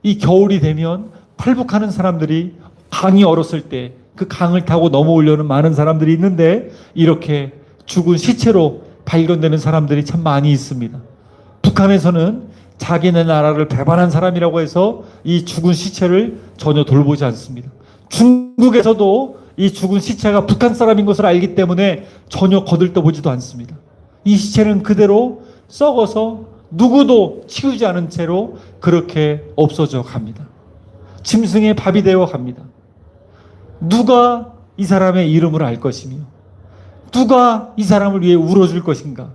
이 겨울이 되면 탈북하는 사람들이 강이 얼었을 때 그 강을 타고 넘어오려는 많은 사람들이 있는데 이렇게 죽은 시체로 발견되는 사람들이 참 많이 있습니다. 북한에서는 자기네 나라를 배반한 사람이라고 해서 이 죽은 시체를 전혀 돌보지 않습니다. 중국에서도 이 죽은 시체가 북한 사람인 것을 알기 때문에 전혀 거들떠보지도 않습니다. 이 시체는 그대로 썩어서 누구도 치우지 않은 채로 그렇게 없어져 갑니다. 짐승의 밥이 되어 갑니다. 누가 이 사람의 이름을 알 것이며 누가 이 사람을 위해 울어줄 것인가?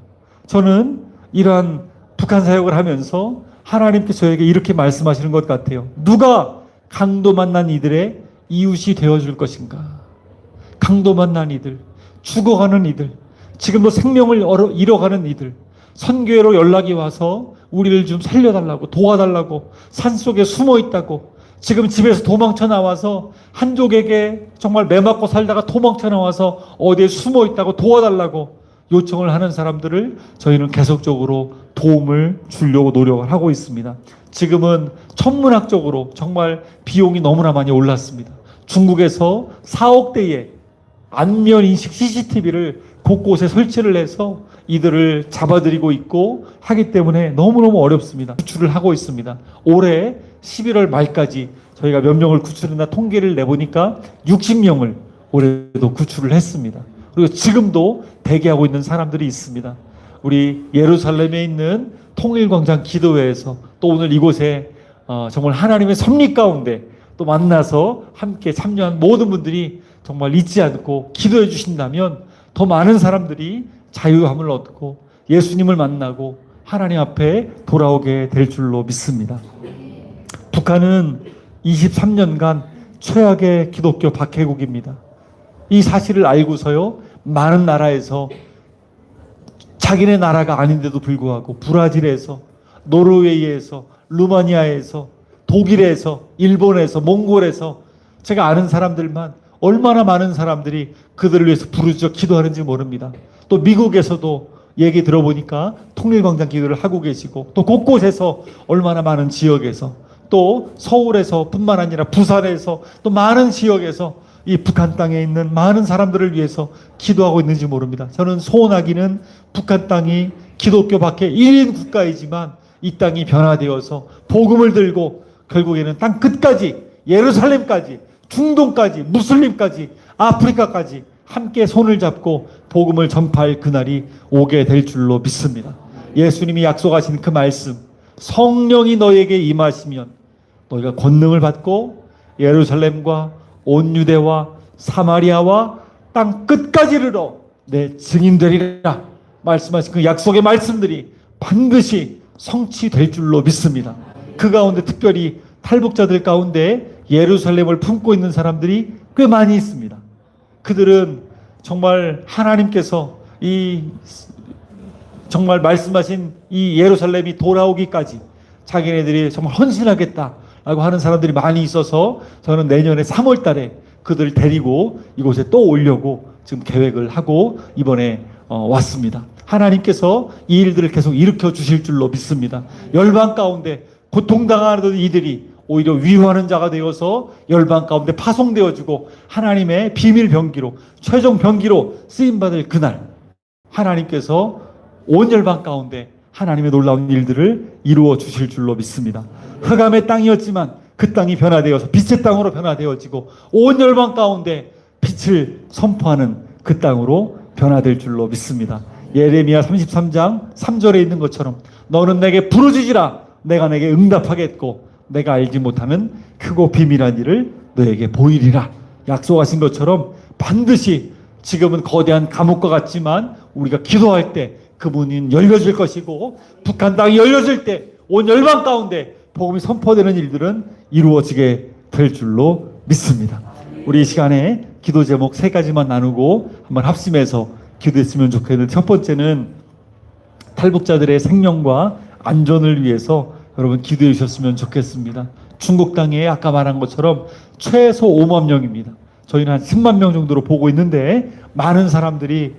저는 이러한 북한 사역을 하면서 하나님께서 저에게 이렇게 말씀하시는 것 같아요. 누가 강도 만난 이들의 이웃이 되어줄 것인가? 강도 만난 이들, 죽어가는 이들, 지금도 생명을 잃어가는 이들, 선교회로 연락이 와서 우리를 좀 살려달라고, 도와달라고, 산속에 숨어 있다고, 지금 집에서 도망쳐 나와서 한족에게 정말 매맞고 살다가 도망쳐 나와서 어디에 숨어 있다고 도와달라고 요청을 하는 사람들을 저희는 계속적으로 도움을 주려고 노력을 하고 있습니다. 지금은 천문학적으로 정말 비용이 너무나 많이 올랐습니다. 중국에서 4억대의 안면 인식 CCTV를 곳곳에 설치를 해서 이들을 잡아들이고 있고 하기 때문에 너무너무 어렵습니다. 구출을 하고 있습니다. 올해 11월 말까지 저희가 몇 명을 구출했나 통계를 내보니까 60명을 올해도 구출을 했습니다. 그리고 지금도 대기하고 있는 사람들이 있습니다. 우리 예루살렘에 있는 통일광장 기도회에서 또 오늘 이곳에 정말 하나님의 섭리 가운데 또 만나서 함께 참여한 모든 분들이 정말 잊지 않고 기도해 주신다면 더 많은 사람들이 자유함을 얻고 예수님을 만나고 하나님 앞에 돌아오게 될 줄로 믿습니다. 북한은 23년간 최악의 기독교 박해국입니다. 이 사실을 알고서요, 많은 나라에서 자기네 나라가 아닌데도 불구하고 브라질에서, 노르웨이에서, 루마니아에서, 독일에서, 일본에서, 몽골에서 제가 아는 사람들만 얼마나 많은 사람들이 그들을 위해서 부르짖어 기도하는지 모릅니다. 또 미국에서도 얘기 들어보니까 통일광장 기도를 하고 계시고, 또 곳곳에서 얼마나 많은 지역에서, 또 서울에서 뿐만 아니라 부산에서 또 많은 지역에서 이 북한 땅에 있는 많은 사람들을 위해서 기도하고 있는지 모릅니다. 저는 소원하기는 북한 땅이 기독교 밖에 1인 국가이지만 이 땅이 변화되어서 복음을 들고 결국에는 땅 끝까지, 예루살렘까지, 중동까지, 무슬림까지, 아프리카까지 함께 손을 잡고 복음을 전파할 그날이 오게 될 줄로 믿습니다. 예수님이 약속하신 그 말씀, 성령이 너에게 임하시면 너희가 권능을 받고 예루살렘과 온 유대와 사마리아와 땅 끝까지 이르러 내 증인되리라 말씀하신 그 약속의 말씀들이 반드시 성취될 줄로 믿습니다. 그 가운데 특별히 탈북자들 가운데 예루살렘을 품고 있는 사람들이 꽤 많이 있습니다. 그들은 정말 하나님께서 정말 말씀하신 이 예루살렘이 돌아오기까지 자기네들이 정말 헌신하겠다라고 하는 사람들이 많이 있어서 저는 내년에 3월 달에 그들을 데리고 이곳에 또 오려고 지금 계획을 하고 이번에 왔습니다. 하나님께서 이 일들을 계속 일으켜 주실 줄로 믿습니다. 열방 가운데 고통당하는 이들이 오히려 위로하는 자가 되어서 열방 가운데 파송되어지고 하나님의 비밀 병기로 최종 병기로 쓰임받을 그날 하나님께서 온 열방 가운데 하나님의 놀라운 일들을 이루어 주실 줄로 믿습니다. 흑암의 땅이었지만 그 땅이 변화되어서 빛의 땅으로 변화되어지고 온 열방 가운데 빛을 선포하는 그 땅으로 변화될 줄로 믿습니다. 예레미야 33장 3절에 있는 것처럼 너는 내게 부르짖으라 내가 내게 응답하겠고 내가 알지 못하는 크고 비밀한 일을 너에게 보이리라 약속하신 것처럼 반드시 지금은 거대한 감옥과 같지만 우리가 기도할 때 그 문이 열려질 것이고 북한 땅이 열려질 때 온 열방 가운데 복음이 선포되는 일들은 이루어지게 될 줄로 믿습니다. 우리 이 시간에 기도 제목 3가지만 나누고 한번 합심해서 기도했으면 좋겠는데 첫 번째는 탈북자들의 생명과 안전을 위해서 여러분 기도해 주셨으면 좋겠습니다. 중국 땅에 아까 말한 것처럼 최소 5만 명입니다. 저희는 한 10만 명 정도로 보고 있는데 많은 사람들이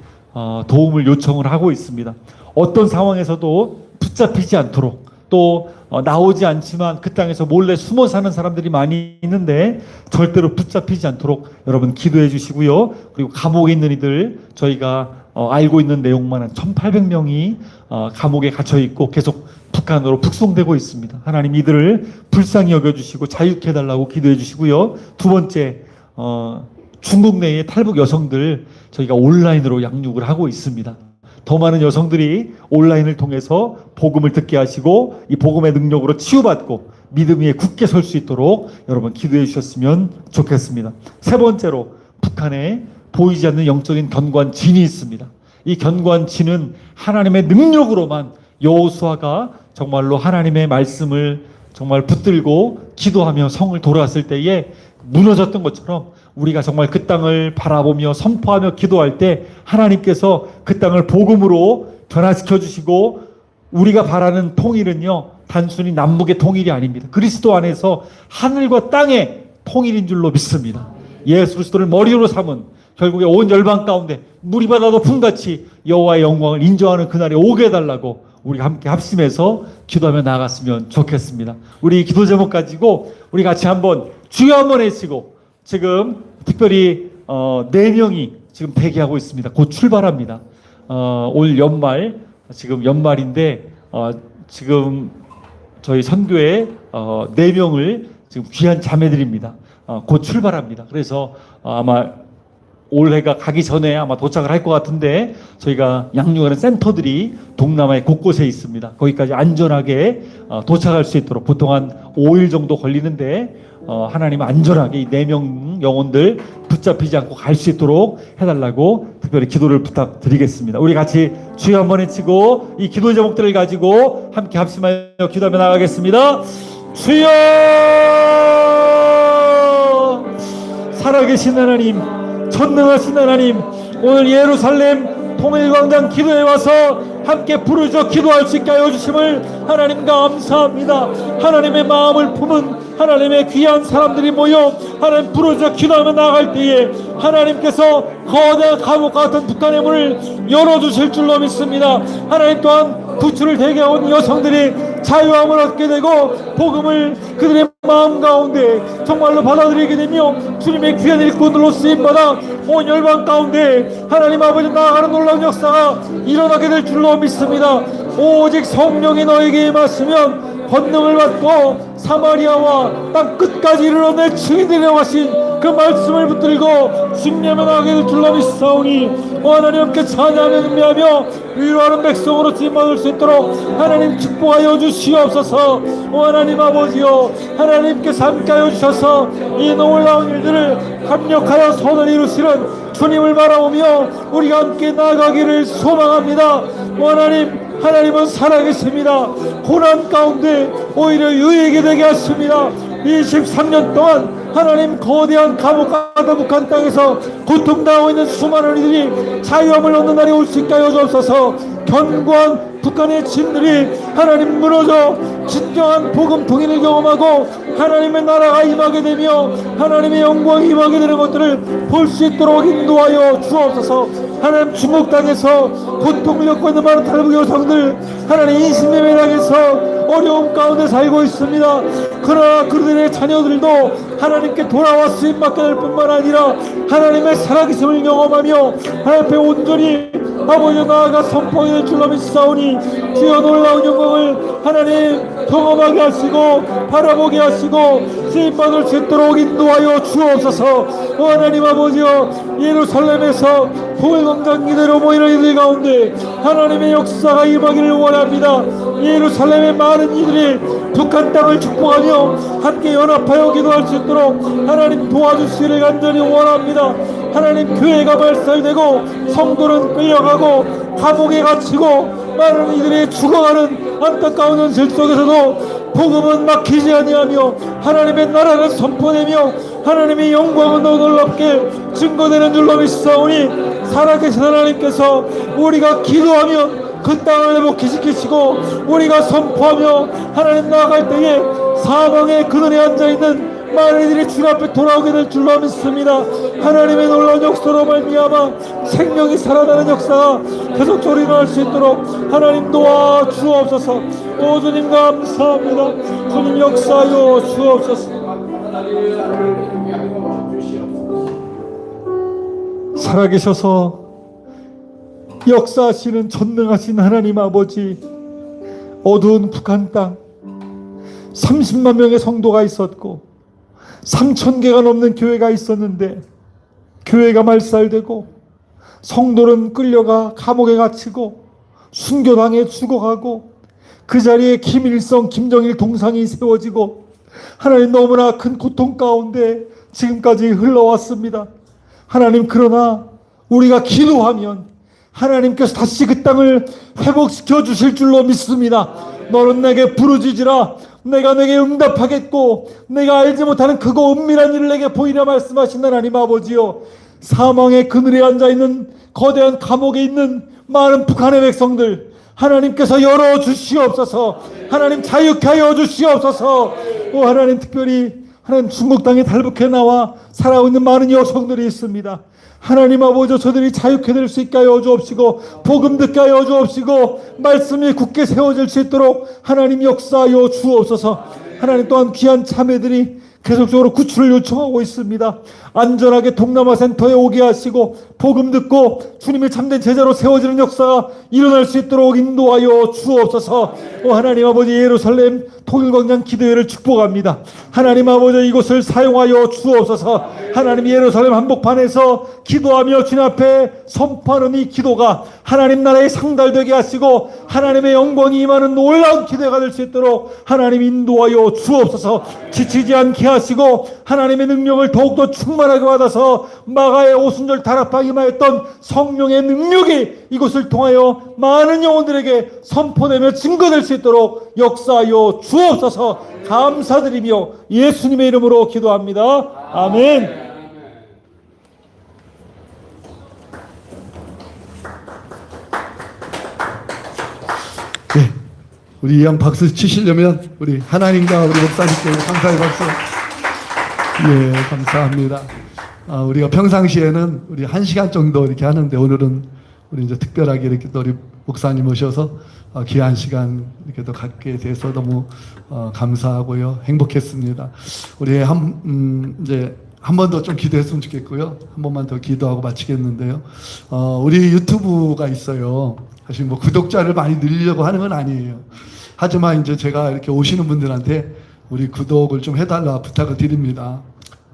도움을 요청을 하고 있습니다. 어떤 상황에서도 붙잡히지 않도록 또 나오지 않지만 그 땅에서 몰래 숨어 사는 사람들이 많이 있는데 절대로 붙잡히지 않도록 여러분 기도해 주시고요. 그리고 감옥에 있는 이들 저희가 알고 있는 내용만 한 1,800명이 감옥에 갇혀 있고 계속 북한으로 북송되고 있습니다. 하나님 이들을 불쌍히 여겨주시고 자유케 해달라고 기도해 주시고요. 두 번째 중국 내의 탈북 여성들 저희가 온라인으로 양육을 하고 있습니다. 더 많은 여성들이 온라인을 통해서 복음을 듣게 하시고 이 복음의 능력으로 치유받고 믿음 위에 굳게 설 수 있도록 여러분 기도해 주셨으면 좋겠습니다. 세 번째로 북한에 보이지 않는 영적인 견고한 진이 있습니다. 이 견고한 진은 하나님의 능력으로만 여호수아가 정말로 하나님의 말씀을 정말 붙들고 기도하며 성을 돌아왔을 때에 무너졌던 것처럼 우리가 정말 그 땅을 바라보며 선포하며 기도할 때 하나님께서 그 땅을 복음으로 변화시켜 주시고 우리가 바라는 통일은요 단순히 남북의 통일이 아닙니다. 그리스도 안에서 하늘과 땅의 통일인 줄로 믿습니다. 예수 그리스도를 머리로 삼은 결국에 온 열방 가운데 물이 바다도 품같이 여호와의 영광을 인정하는 그날에 오게 해달라고 우리가 함께 합심해서 기도하며 나아갔으면 좋겠습니다. 우리 기도 제목 가지고 우리 같이 한번 주여 한번 외치고 지금 특별히 4명이 지금 대기하고 있습니다. 곧 출발합니다. 올 연말 지금 연말인데 지금 저희 선교회 4명을 지금 귀한 자매들입니다. 곧 출발합니다. 그래서 아마 올해가 가기 전에 아마 도착을 할 것 같은데 저희가 양육하는 센터들이 동남아의 곳곳에 있습니다. 거기까지 안전하게 도착할 수 있도록 보통 한 5일 정도 걸리는데 하나님 안전하게 이 4명 영혼들 붙잡히지 않고 갈 수 있도록 해달라고 특별히 기도를 부탁드리겠습니다. 우리 같이 주여 한번 외치고 이 기도 제목들을 가지고 함께 합심하여 기도하며 나가겠습니다. 주여 살아계신 하나님 전능하신 하나님 오늘 예루살렘 통일광장 기도에 와서 함께 부르짖어 기도할 수 있게 하여 주심을 하나님 감사합니다. 하나님의 마음을 품은 하나님의 귀한 사람들이 모여 하나님 부르짖어 기도하며 나아갈 때에 하나님께서 거대한 감옥 같은 북한의 문을 열어주실 줄로 믿습니다. 하나님 또한 부추를 대게 온 여성들이 자유함을 얻게 되고 복음을 그들의 마음 가운데 정말로 받아들이게 되며 주님의 귀한 일꾼들로 쓰임받아 온 열방 가운데 하나님 아버지 나아가는 놀라운 역사가 일어나게 될 줄로 믿습니다. 오직 성령이 너에게 임하시면 권능을 받고 사마리아와 땅 끝까지 이르러 내 증인되려 하신 그 말씀을 붙들고 신념에 나가게 될 줄로 믿사오니 하나님 함께 찬양하며 경배하며 위로하는 백성으로 지임받을 수 있도록 하나님 축복하여 주시옵소서. 하나님 아버지여, 하나님께서 함께하여 주셔서 이 놀라운 일들을 합력하여 선을 이루시는 주님을 바라보며 우리가 함께 나아가기를 소망합니다. 하나님은 살아계십니다. 고난 가운데 오히려 유익이 되게 하십니다. 23년 동안 하나님 거대한 감옥과 북한 땅에서 고통당하고 있는 수많은 이들이 자유함을 얻는 날이 올 수 있게 하여 주옵소서. 견고한 북한의 진들이 하나님 무너져 진정한 복음 통일을 경험하고 하나님의 나라가 임하게 되며 하나님의 영광이 임하게 되는 것들을 볼 수 있도록 인도하여 주옵소서. 하나님 중국 땅에서 고통을 겪고 있는 많은 탈북 여성들 하나님 인신매매 당해서 어려움 가운데 살고 있습니다. 그러나 그들의 자녀들도 하나님께 돌아왔으임 받게 될 뿐만 아니라 하나님의 살아계심을 경험하며 하나님 앞에 온전히 아버지 나아가 선포하게 될 줄로 믿사오니 주여 놀라운 영광을 하나님 경험하게 하시고 바라보게 하시고 쓰임받을 수 있도록 인도하여 주옵소서. 하나님 아버지여, 예루살렘에서 통일광장 기대로 모이는 이들 가운데 하나님의 역사가 임하기를 원합니다. 예루살렘의 많은 이들이 북한 땅을 축복하며 함께 연합하여 기도할 수 있도록 하나님 도와주시기를 간절히 원합니다. 하나님 교회가 발살되고 성도는 끌려가고 감옥에 갇히고 많은 이들이 죽어가는 안타까운 현실 속에서도 복음은 막히지 아니하며 하나님의 나라를 선포되며 하나님의 영광은 더 놀랍게 증거되는 줄로 믿사오니 살아계신 하나님께서 우리가 기도하면 그 땅을 회복시키시고 우리가 선포하며 하나님 나아갈 때에 사망의 그늘에 앉아있는 많은 이들이 주 앞에 돌아오게 될 줄로 믿습니다. 하나님의 놀라운 역사로 말미암아 생명이 살아나는 역사가 계속적으로 일어날 수 있도록 하나님 도와 주옵소서. 오 주님 감사합니다. 주님 역사하여 주옵소서. 살아계셔서 역사하시는 전능하신 하나님 아버지, 어두운 북한 땅 30만 명의 성도가 있었고 3,000개가 넘는 교회가 있었는데 교회가 말살되고 성도는 끌려가 감옥에 갇히고 순교당해 죽어가고 그 자리에 김일성, 김정일 동상이 세워지고 하나님 너무나 큰 고통 가운데 지금까지 흘러왔습니다. 하나님, 그러나 우리가 기도하면 하나님께서 다시 그 땅을 회복시켜 주실 줄로 믿습니다. 너는 내게 부르짖으라 내가 내게 응답하겠고 내가 알지 못하는 크고 은밀한 일을 내게 보이라 말씀하신 하나님 아버지요, 사망의 그늘에 앉아있는 거대한 감옥에 있는 많은 북한의 백성들 하나님께서 열어주시옵소서. 하나님 자유케 하여 주시옵소서. 오 하나님, 특별히 하나님 중국 땅에 탈북해 나와 살아오고 있는 많은 여성들이 있습니다. 하나님 아버지, 저들이 자유케 될 수 있게 하여 주옵시고 복음 듣게 하여 주옵시고 말씀이 굳게 세워질 수 있도록 하나님 역사하여 주옵소서. 하나님, 또한 귀한 자매들이 계속적으로 구출을 요청하고 있습니다. 안전하게 동남아 센터에 오게 하시고 복음 듣고 주님의 참된 제자로 세워지는 역사가 일어날 수 있도록 인도하여 주옵소서. 하나님 아버지, 예루살렘 통일광장 기도회를 축복합니다. 하나님 아버지, 이곳을 사용하여 주옵소서. 하나님, 예루살렘 한복판에서 기도하며 주님 앞에 선포하는 이 기도가 하나님 나라에 상달되게 하시고 하나님의 영광이 임하는 놀라운 기도가 될 수 있도록 하나님 인도하여 주옵소서. 지치지 않게 하시고 하나님의 능력을 더욱더 충만하게 받아서 마가의 오순절 다락방 임하였던 성령의 능력이 이곳을 통하여 많은 영혼들에게 선포되며 증거될 수 있도록 역사하여 주옵소서. 감사드리며 예수님의 이름으로 기도합니다. 아멘. 네, 우리 이 양 박수 치시려면 우리 하나님과 우리 목사님께 감사의 박수. 예, 감사합니다. 우리가 평상시에는 우리 1시간 정도 이렇게 하는데 오늘은 우리 이제 특별하게 이렇게 또 우리 목사님 오셔서 귀한 시간 이렇게 또 갖게 돼서 너무 감사하고요, 행복했습니다. 우리 이제 한 번 더 좀 기도했으면 좋겠고요. 한 번만 더 기도하고 마치겠는데요. 우리 유튜브가 있어요. 사실 뭐 구독자를 많이 늘리려고 하는 건 아니에요. 하지만 이제 제가 이렇게 오시는 분들한테 우리 구독을 좀 해달라 부탁을 드립니다.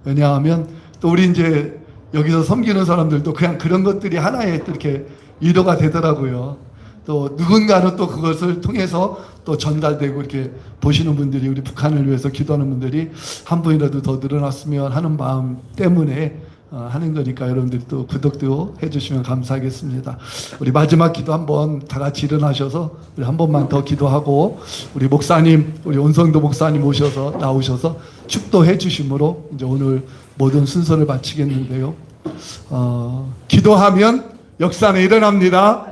왜냐하면 또 우리 이제 여기서 섬기는 사람들도 그냥 그런 것들이 하나의 또 이렇게 위로가 되더라고요. 또 누군가는 또 그것을 통해서 또 전달되고 이렇게 보시는 분들이 우리 북한을 위해서 기도하는 분들이 한 분이라도 더 늘어났으면 하는 마음 때문에 하는 거니까 여러분들이 또 구독도 해주시면 감사하겠습니다. 우리 마지막 기도 한번 다 같이 일어나셔서 우리 한 번만 더 기도하고 우리 목사님, 우리 온성도 목사님 오셔서 나오셔서 축도해 주심으로 이제 오늘 모든 순서를 마치겠는데요. 기도하면 역사는 일어납니다.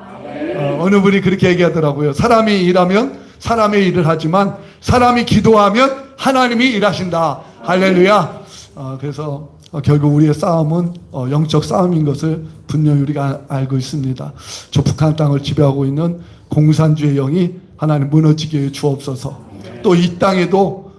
어느 분이 그렇게 얘기하더라고요. 사람이 일하면 사람의 일을 하지만 사람이 기도하면 하나님이 일하신다. 할렐루야. 그래서 결국 우리의 싸움은 영적 싸움인 것을 분명히 우리가 알고 있습니다. 저 북한 땅을 지배하고 있는 공산주의 영이 하나님 무너지게 주옵소서. 또 이 땅에도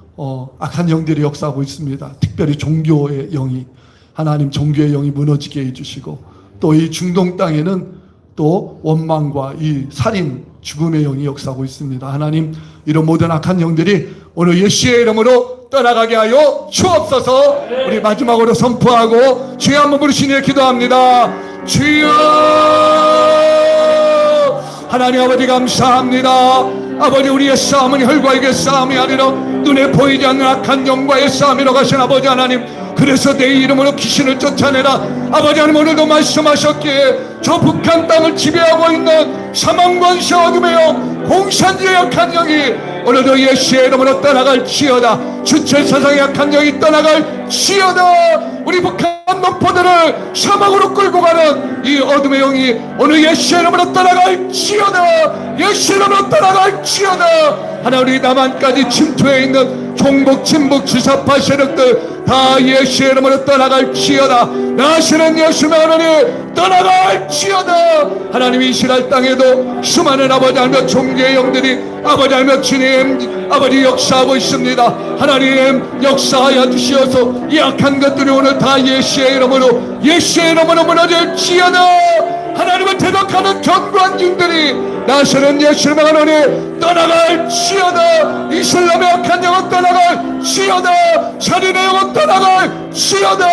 악한 영들이 역사하고 있습니다. 특별히 종교의 영이, 하나님 종교의 영이 무너지게 해주시고, 또 이 중동 땅에는 또 원망과 이 살인, 죽음의 영이 역사하고 있습니다. 하나님, 이런 모든 악한 영들이 오늘 예수의 이름으로 떠나가게 하여 주옵소서. 우리 마지막으로 선포하고 주여 한번 부르시니 기도합니다. 주여, 하나님 아버지 감사합니다. 아버지, 우리의 싸움은 혈과 육의 싸움이 아니라 눈에 보이지 않는 악한 영과의 싸움이라고 하신 아버지 하나님, 그래서 내 이름으로 귀신을 쫓아내라. 아버지 하나님, 오늘도 말씀하셨기에 저 북한 땅을 지배하고 있는 사망권세 어둠의 영, 공산주의 약한 영이 오늘도 예수의 이름으로 떠나갈지어다. 주체 세상의 약한 영이 떠나갈지어다. 우리 북한 농포들을 사막으로 끌고 가는 이 어둠의 영이 오늘 예수의 이름으로 떠나갈지어다. 예수의 이름으로 떠나갈지어다. 하나, 우리 남한까지 침투해 있는 종북, 친북, 주사파 세력들 다 예수의 이름으로 떠나갈지어다. 나시는 예수의 하나님 떠나갈지어다. 하나님, 이스라엘 땅에도 수많은 아버지 하며 종교의 영들이 아버지 하며 주님 아버지 역사하고 있습니다. 하나님, 역사하여 주시어서 이 악한 것들이 오늘 다 예수의 이름으로 무너질지어다. 하나님을 대적하는 견고한 중들이 나서는 예수의 하나님 떠나갈지어다. 이슬람의 악한 영은 떠나갈지어다. 살인의 영은 떠나갈지어다.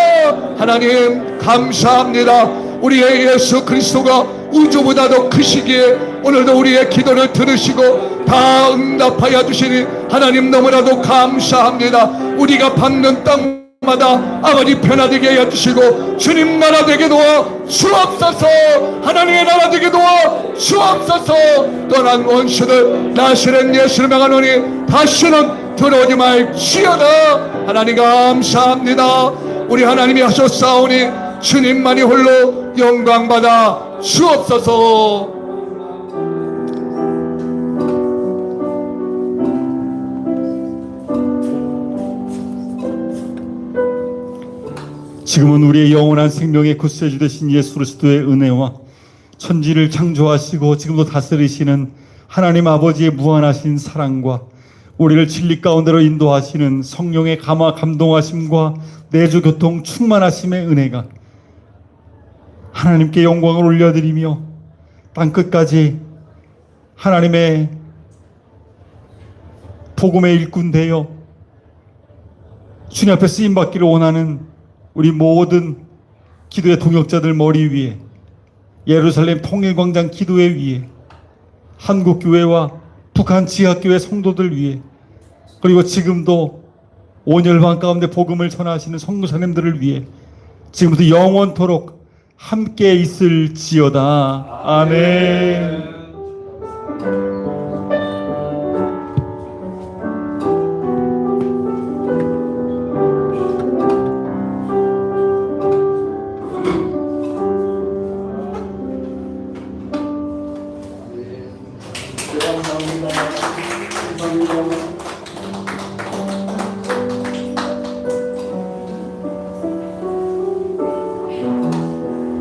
하나님 감사합니다. 우리의 예수 그리스도가 우주보다 더 크시기에 오늘도 우리의 기도를 들으시고 다 응답하여 주시니 하나님 너무나도 감사합니다. 우리가 받는 땅마다 아버지 변화되게 하여 주시고 주님 나라 되게 도와 주옵소서. 하나님의 나라 되게 도와 주옵소서. 떠난 원수들 나시는 예수를 명하노니 다시는 들어오지 말지어다. 하나님 감사합니다. 우리 하나님이 하셨사오니 주님만이 홀로 영광받아 주옵소서. 지금은 우리의 영원한 생명의 구세주 되신 예수 그리스도의 은혜와 천지를 창조하시고 지금도 다스리시는 하나님 아버지의 무한하신 사랑과 우리를 진리 가운데로 인도하시는 성령의 감화 감동하심과 내주 교통 충만하심의 은혜가 하나님께 영광을 올려드리며 땅끝까지 하나님의 복음의 일꾼 되어 주님 앞에 쓰임받기를 원하는 우리 모든 기도의 동역자들 머리 위에 예루살렘 통일광장 기도회 위에 한국교회와 북한 지하교회 성도들 위에 그리고 지금도 온열방 가운데 복음을 전하시는 성도사님들을 위해 지금부터 영원토록 함께 있을지어다. 아멘.